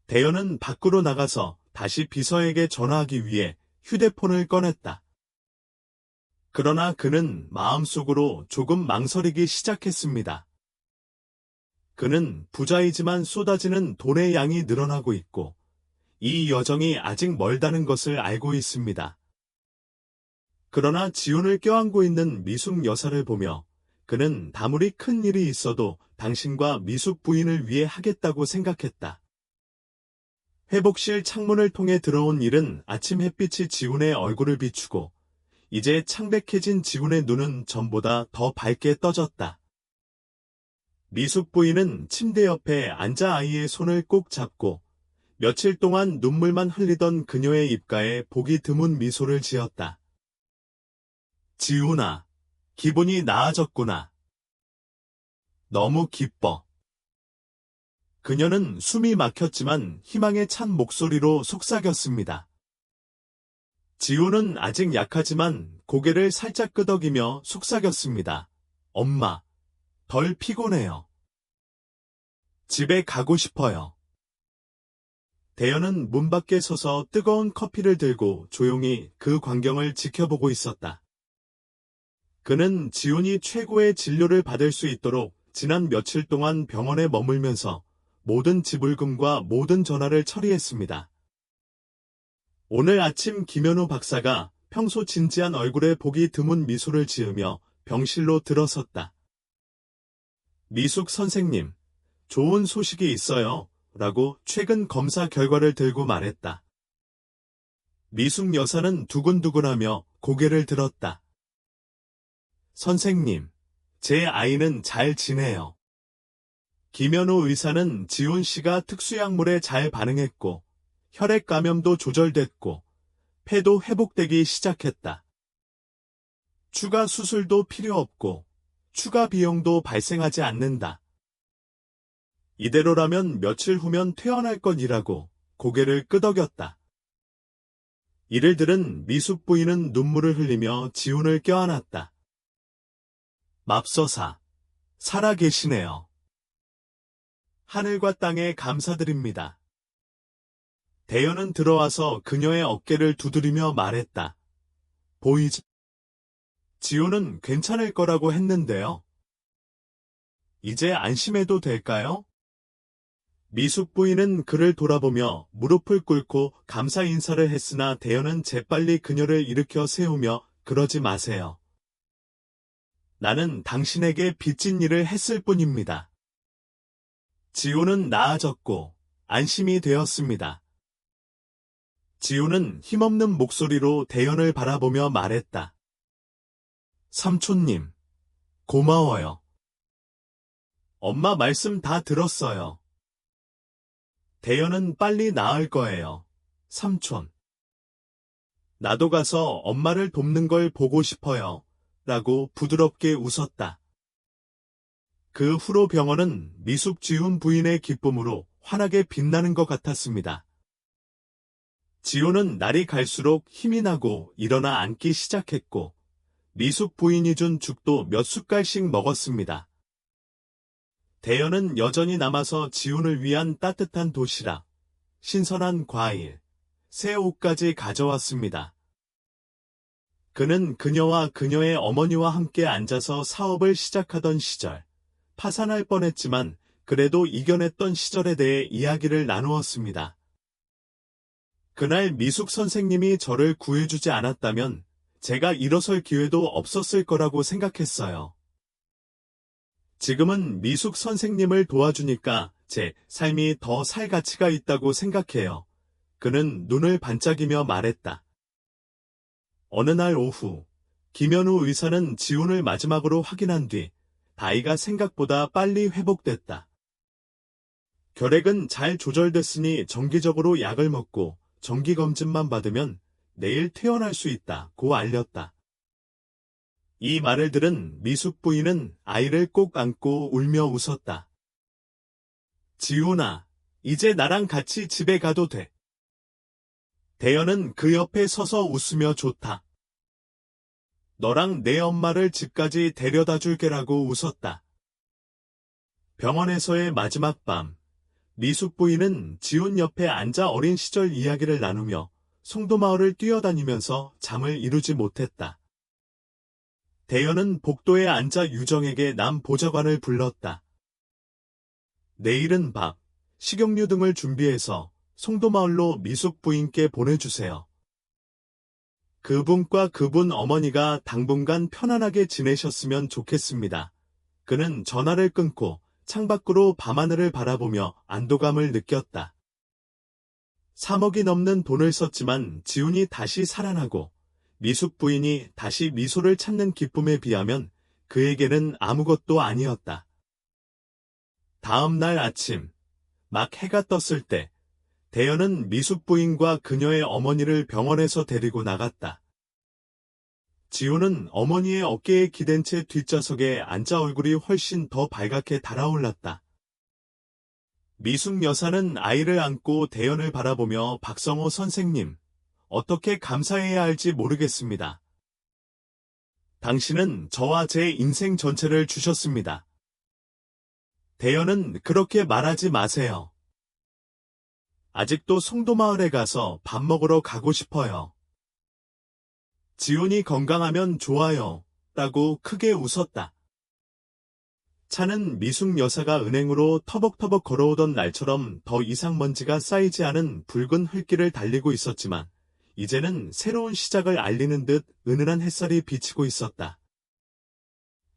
대연은 밖으로 나가서 다시 비서에게 전화하기 위해 휴대폰을 꺼냈다. 그러나 그는 마음속으로 조금 망설이기 시작했습니다. 그는 부자이지만 쏟아지는 돈의 양이 늘어나고 있고 이 여정이 아직 멀다는 것을 알고 있습니다. 그러나 지훈을 껴안고 있는 미숙 여사를 보며 그는 아무리 큰 일이 있어도 당신과 미숙 부인을 위해 하겠다고 생각했다. 회복실 창문을 통해 들어온 이른 아침 햇빛이 지훈의 얼굴을 비추고 이제 창백해진 지훈의 눈은 전보다 더 밝게 떠졌다. 미숙 부인은 침대 옆에 앉아 아이의 손을 꼭 잡고 며칠 동안 눈물만 흘리던 그녀의 입가에 보기 드문 미소를 지었다. 지훈아, 기분이 나아졌구나. 너무 기뻐. 그녀는 숨이 막혔지만 희망에 찬 목소리로 속삭였습니다. 지훈은 아직 약하지만 고개를 살짝 끄덕이며 속삭였습니다. 엄마, 덜 피곤해요. 집에 가고 싶어요. 대현은 문 밖에 서서 뜨거운 커피를 들고 조용히 그 광경을 지켜보고 있었다. 그는 지훈이 최고의 진료를 받을 수 있도록 지난 며칠 동안 병원에 머물면서 모든 지불금과 모든 전화를 처리했습니다. 오늘 아침 김현우 박사가 평소 진지한 얼굴에 보기 드문 미소를 지으며 병실로 들어섰다. 미숙 선생님, 좋은 소식이 있어요. 라고 최근 검사 결과를 들고 말했다. 미숙 여사는 두근두근하며 고개를 들었다. 선생님, 제 아이는 잘 지내요. 김현우 의사는 지훈 씨가 특수약물에 잘 반응했고 혈액 감염도 조절됐고 폐도 회복되기 시작했다. 추가 수술도 필요 없고 추가 비용도 발생하지 않는다. 이대로라면 며칠 후면 퇴원할 것이라고 고개를 끄덕였다. 이를 들은 미숙 부인은 눈물을 흘리며 지훈을 껴안았다. 맙소사, 살아계시네요. 하늘과 땅에 감사드립니다. 대현은 들어와서 그녀의 어깨를 두드리며 말했다. 보이지? 지훈은 괜찮을 거라고 했는데요. 이제 안심해도 될까요? 미숙 부인은 그를 돌아보며 무릎을 꿇고 감사 인사를 했으나 대현은 재빨리 그녀를 일으켜 세우며 그러지 마세요. 나는 당신에게 빚진 일을 했을 뿐입니다. 지훈은 나아졌고 안심이 되었습니다. 지훈은 힘없는 목소리로 대현을 바라보며 말했다. 삼촌님, 고마워요. 엄마 말씀 다 들었어요. 대현은 빨리 나을 거예요. 삼촌. 나도 가서 엄마를 돕는 걸 보고 싶어요. 라고 부드럽게 웃었다. 그 후로 병원은 미숙 지훈 부인의 기쁨으로 환하게 빛나는 것 같았습니다. 지훈은 날이 갈수록 힘이 나고 일어나 앉기 시작했고 미숙 부인이 준 죽도 몇 숟갈씩 먹었습니다. 대현은 여전히 남아서 지훈을 위한 따뜻한 도시락, 신선한 과일, 새 옷까지 가져왔습니다. 그는 그녀와 그녀의 어머니와 함께 앉아서 사업을 시작하던 시절, 파산할 뻔했지만 그래도 이겨냈던 시절에 대해 이야기를 나누었습니다. 그날 미숙 선생님이 저를 구해주지 않았다면 제가 일어설 기회도 없었을 거라고 생각했어요. 지금은 미숙 선생님을 도와주니까 제 삶이 더 살 가치가 있다고 생각해요. 그는 눈을 반짝이며 말했다. 어느 날 오후, 김현우 의사는 지훈을 마지막으로 확인한 뒤 다이가 생각보다 빨리 회복됐다. 결핵은 잘 조절됐으니 정기적으로 약을 먹고 정기검진만 받으면 내일 퇴원할 수 있다고 알렸다. 이 말을 들은 미숙 부인은 아이를 꼭 안고 울며 웃었다. 지훈아, 이제 나랑 같이 집에 가도 돼. 대현은 그 옆에 서서 웃으며 좋다. 너랑 내 엄마를 집까지 데려다 줄게라고 웃었다. 병원에서의 마지막 밤, 미숙 부인은 지훈 옆에 앉아 어린 시절 이야기를 나누며 송도마을을 뛰어다니면서 잠을 이루지 못했다. 대현은 복도에 앉아 유정에게 남 보좌관을 불렀다. 내일은 밥, 식용유 등을 준비해서 송도마을로 미숙 부인께 보내주세요. 그분과 그분 어머니가 당분간 편안하게 지내셨으면 좋겠습니다. 그는 전화를 끊고 창밖으로 밤하늘을 바라보며 안도감을 느꼈다. 3억이 넘는 돈을 썼지만 지훈이 다시 살아나고 미숙 부인이 다시 미소를 찾는 기쁨에 비하면 그에게는 아무것도 아니었다. 다음 날 아침, 막 해가 떴을 때 대연은 미숙 부인과 그녀의 어머니를 병원에서 데리고 나갔다. 지훈은 어머니의 어깨에 기댄 채 뒷좌석에 앉아 얼굴이 훨씬 더 발갛게 달아올랐다. 미숙 여사는 아이를 안고 대연을 바라보며 박성호 선생님, 어떻게 감사해야 할지 모르겠습니다. 당신은 저와 제 인생 전체를 주셨습니다. 대연은 그렇게 말하지 마세요. 아직도 송도마을에 가서 밥 먹으러 가고 싶어요. 지훈이 건강하면 좋아요. 라고 크게 웃었다. 차는 미숙 여사가 은행으로 터벅터벅 걸어오던 날처럼 더 이상 먼지가 쌓이지 않은 붉은 흙길을 달리고 있었지만 이제는 새로운 시작을 알리는 듯 은은한 햇살이 비치고 있었다.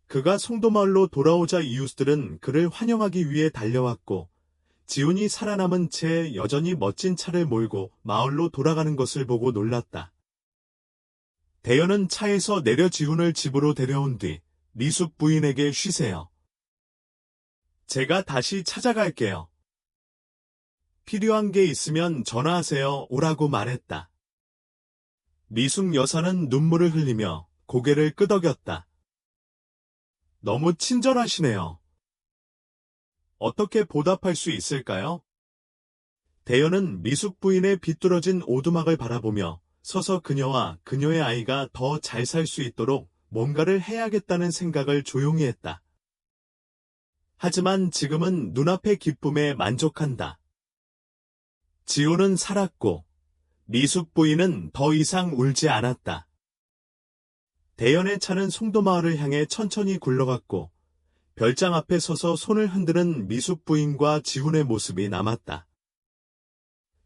그가 송도마을로 돌아오자 이웃들은 그를 환영하기 위해 달려왔고 지훈이 살아남은 채 여전히 멋진 차를 몰고 마을로 돌아가는 것을 보고 놀랐다. 대연은 차에서 내려 지훈을 집으로 데려온 뒤 미숙 부인에게 쉬세요. 제가 다시 찾아갈게요. 필요한 게 있으면 전화하세요. 오라고 말했다. 미숙 여사는 눈물을 흘리며 고개를 끄덕였다. 너무 친절하시네요. 어떻게 보답할 수 있을까요? 대연은 미숙 부인의 비뚤어진 오두막을 바라보며 서서 그녀와 그녀의 아이가 더 잘 살 수 있도록 뭔가를 해야겠다는 생각을 조용히 했다. 하지만 지금은 눈앞의 기쁨에 만족한다. 지호는 살았고 미숙 부인은 더 이상 울지 않았다. 대연의 차는 송도마을을 향해 천천히 굴러갔고 별장 앞에 서서 손을 흔드는 미숙 부인과 지훈의 모습이 남았다.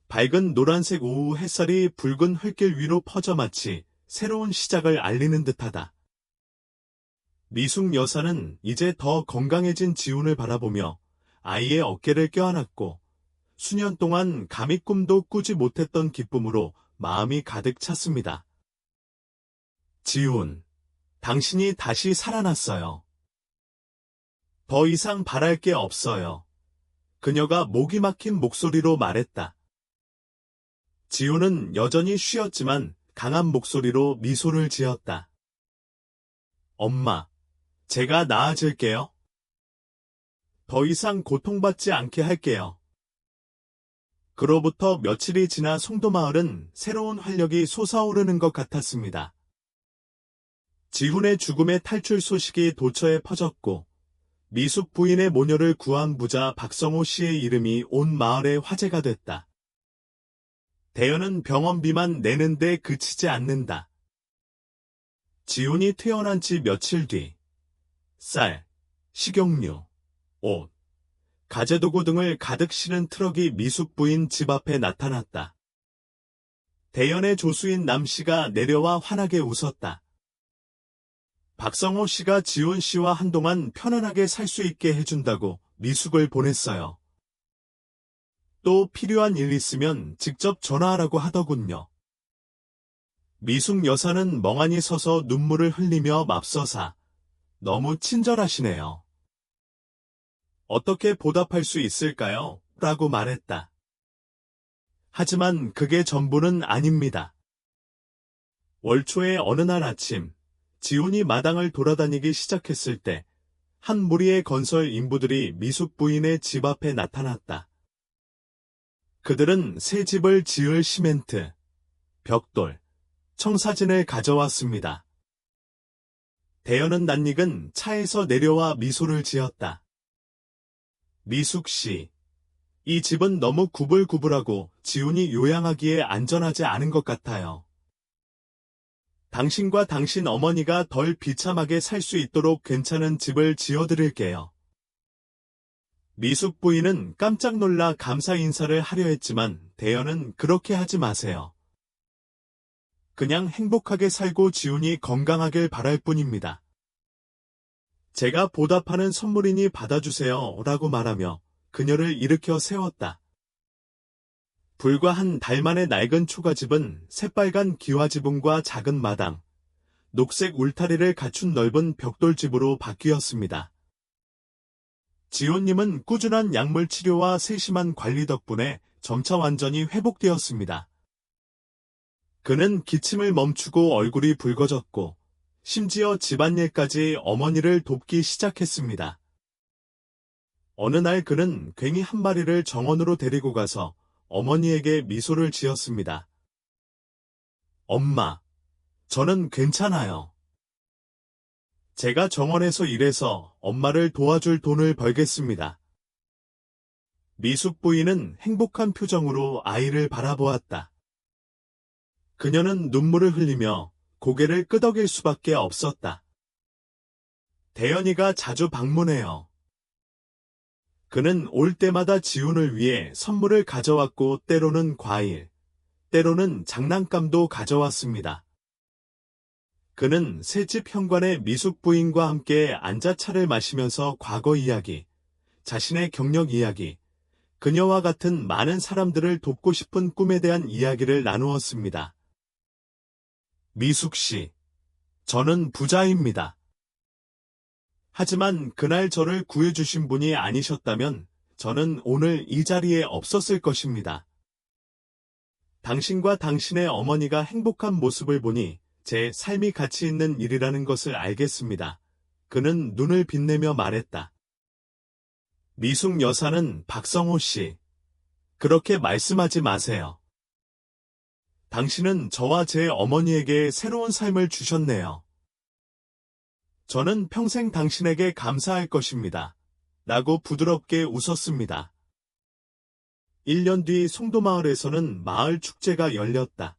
밝은 노란색 오후 햇살이 붉은 흙길 위로 퍼져 마치 새로운 시작을 알리는 듯하다. 미숙 여사는 이제 더 건강해진 지훈을 바라보며 아이의 어깨를 껴안았고 수년 동안 감히 꿈도 꾸지 못했던 기쁨으로 마음이 가득 찼습니다. 지훈, 당신이 다시 살아났어요. 더 이상 바랄 게 없어요. 그녀가 목이 막힌 목소리로 말했다. 지훈은 여전히 쉬었지만 강한 목소리로 미소를 지었다. 엄마, 제가 나아질게요. 더 이상 고통받지 않게 할게요. 그로부터 며칠이 지나 송도마을은 새로운 활력이 솟아오르는 것 같았습니다. 지훈의 죽음의 탈출 소식이 도처에 퍼졌고 미숙 부인의 모녀를 구한 부자 박성호 씨의 이름이 온 마을의 화제가 됐다. 대연은 병원비만 내는데 그치지 않는다. 지훈이 퇴원한 지 며칠 뒤 쌀, 식용유, 옷, 가재도구 등을 가득 실은 트럭이 미숙 부인 집 앞에 나타났다. 대연의 조수인 남 씨가 내려와 환하게 웃었다. 박성호 씨가 지훈 씨와 한동안 편안하게 살 수 있게 해준다고 미숙을 보냈어요. 또 필요한 일 있으면 직접 전화하라고 하더군요. 미숙 여사는 멍하니 서서 눈물을 흘리며 맙서사 너무 친절하시네요. 어떻게 보답할 수 있을까요? 라고 말했다. 하지만 그게 전부는 아닙니다. 월 초의 어느 날 아침, 지훈이 마당을 돌아다니기 시작했을 때 한 무리의 건설 인부들이 미숙 부인의 집 앞에 나타났다. 그들은 새 집을 지을 시멘트, 벽돌, 청사진을 가져왔습니다. 대연은 낯익은 차에서 내려와 미소를 지었다. 미숙 씨, 이 집은 너무 구불구불하고 지훈이 요양하기에 안전하지 않은 것 같아요. 당신과 당신 어머니가 덜 비참하게 살 수 있도록 괜찮은 집을 지어드릴게요. 미숙 부인은 깜짝 놀라 감사 인사를 하려 했지만 대연은 그렇게 하지 마세요. 그냥 행복하게 살고 지훈이 건강하길 바랄 뿐입니다. 제가 보답하는 선물이니 받아주세요 라고 말하며 그녀를 일으켜 세웠다. 불과 한 달 만에 낡은 초가집은 새빨간 기와지붕과 작은 마당, 녹색 울타리를 갖춘 넓은 벽돌집으로 바뀌었습니다. 지호님은 꾸준한 약물 치료와 세심한 관리 덕분에 점차 완전히 회복되었습니다. 그는 기침을 멈추고 얼굴이 붉어졌고 심지어 집안일까지 어머니를 돕기 시작했습니다. 어느 날 그는 괭이 한 마리를 정원으로 데리고 가서 어머니에게 미소를 지었습니다. 엄마, 저는 괜찮아요. 제가 정원에서 일해서 엄마를 도와줄 돈을 벌겠습니다. 미숙 부인은 행복한 표정으로 아이를 바라보았다. 그녀는 눈물을 흘리며 고개를 끄덕일 수밖에 없었다. 대연이가 자주 방문해요. 그는 올 때마다 지훈을 위해 선물을 가져왔고 때로는 과일, 때로는 장난감도 가져왔습니다. 그는 새집 현관에 미숙 부인과 함께 앉아 차를 마시면서 과거 이야기, 자신의 경력 이야기, 그녀와 같은 많은 사람들을 돕고 싶은 꿈에 대한 이야기를 나누었습니다. 미숙 씨, 저는 부자입니다. 하지만 그날 저를 구해주신 분이 아니셨다면 저는 오늘 이 자리에 없었을 것입니다. 당신과 당신의 어머니가 행복한 모습을 보니 제 삶이 가치 있는 일이라는 것을 알겠습니다. 그는 눈을 빛내며 말했다. 미숙 여사는 박성호 씨, 그렇게 말씀하지 마세요. 당신은 저와 제 어머니에게 새로운 삶을 주셨네요. 저는 평생 당신에게 감사할 것입니다. 라고 부드럽게 웃었습니다. 1년 뒤 송도마을에서는 마을 축제가 열렸다.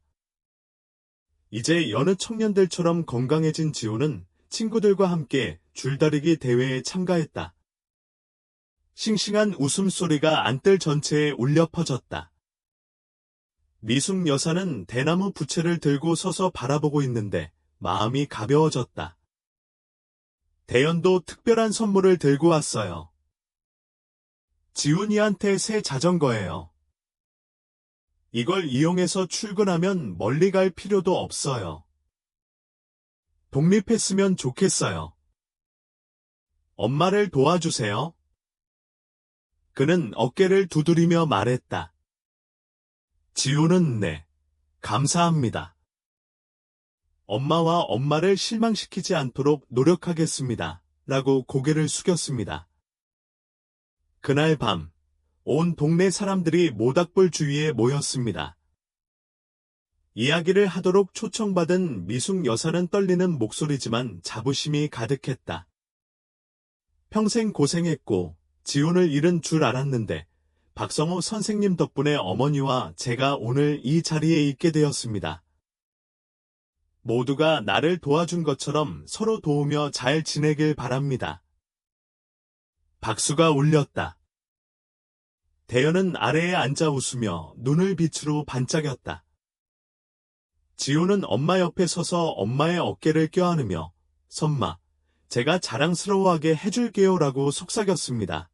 이제 여느 청년들처럼 건강해진 지호는 친구들과 함께 줄다리기 대회에 참가했다. 싱싱한 웃음소리가 안뜰 전체에 울려 퍼졌다. 미숙 여사는 대나무 부채를 들고 서서 바라보고 있는데 마음이 가벼워졌다. 대연도 특별한 선물을 들고 왔어요. 지훈이한테 새 자전거예요. 이걸 이용해서 출근하면 멀리 갈 필요도 없어요. 독립했으면 좋겠어요. 엄마를 도와주세요. 그는 어깨를 두드리며 말했다. 지훈은 네, 감사합니다. 엄마와 엄마를 실망시키지 않도록 노력하겠습니다. 라고 고개를 숙였습니다. 그날 밤, 온 동네 사람들이 모닥불 주위에 모였습니다. 이야기를 하도록 초청받은 미숙 여사는 떨리는 목소리지만 자부심이 가득했다. 평생 고생했고 지훈을 잃은 줄 알았는데 박성호 선생님 덕분에 어머니와 제가 오늘 이 자리에 있게 되었습니다. 모두가 나를 도와준 것처럼 서로 도우며 잘 지내길 바랍니다. 박수가 울렸다. 대연은 아래에 앉아 웃으며 눈을 빛으로 반짝였다. 지호는 엄마 옆에 서서 엄마의 어깨를 껴안으며 선마, 제가 자랑스러워하게 해줄게요 라고 속삭였습니다.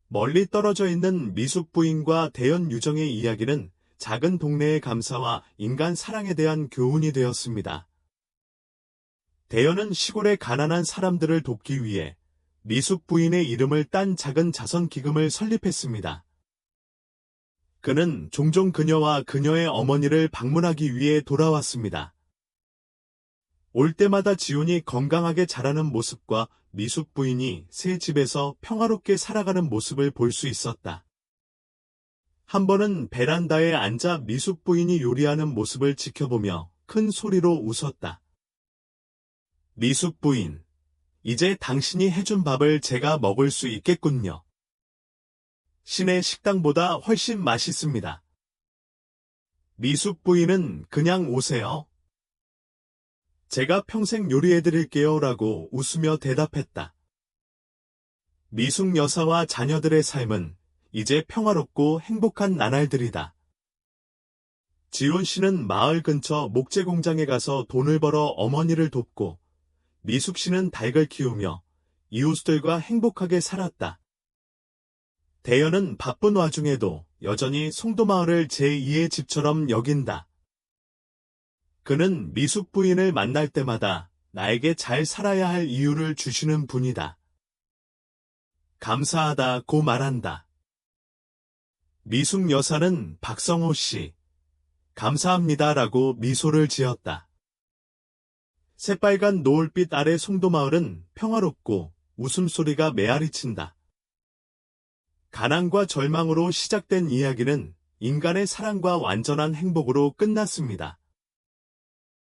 멀리 떨어져 있는 미숙 부인과 대연 유정의 이야기는 작은 동네의 감사와 인간 사랑에 대한 교훈이 되었습니다. 대연은 시골의 가난한 사람들을 돕기 위해 미숙 부인의 이름을 딴 작은 자선 기금을 설립했습니다. 그는 종종 그녀와 그녀의 어머니를 방문하기 위해 돌아왔습니다. 올 때마다 지훈이 건강하게 자라는 모습과 미숙 부인이 새 집에서 평화롭게 살아가는 모습을 볼 수 있었다. 한 번은 베란다에 앉아 미숙 부인이 요리하는 모습을 지켜보며 큰 소리로 웃었다. 미숙 부인, 이제 당신이 해준 밥을 제가 먹을 수 있겠군요. 시내 식당보다 훨씬 맛있습니다. 미숙 부인은 그냥 오세요. 제가 평생 요리해드릴게요 라고 웃으며 대답했다. 미숙 여사와 자녀들의 삶은 이제 평화롭고 행복한 나날들이다. 지론 씨는 마을 근처 목재 공장에 가서 돈을 벌어 어머니를 돕고 미숙 씨는 닭을 키우며 이웃들과 행복하게 살았다. 대연은 바쁜 와중에도 여전히 송도마을을 제2의 집처럼 여긴다. 그는 미숙 부인을 만날 때마다 나에게 잘 살아야 할 이유를 주시는 분이다. 감사하다고 말한다. 미숙 여사는 박성호 씨, 감사합니다라고 미소를 지었다. 새빨간 노을빛 아래 송도마을은 평화롭고 웃음소리가 메아리친다. 가난과 절망으로 시작된 이야기는 인간의 사랑과 완전한 행복으로 끝났습니다.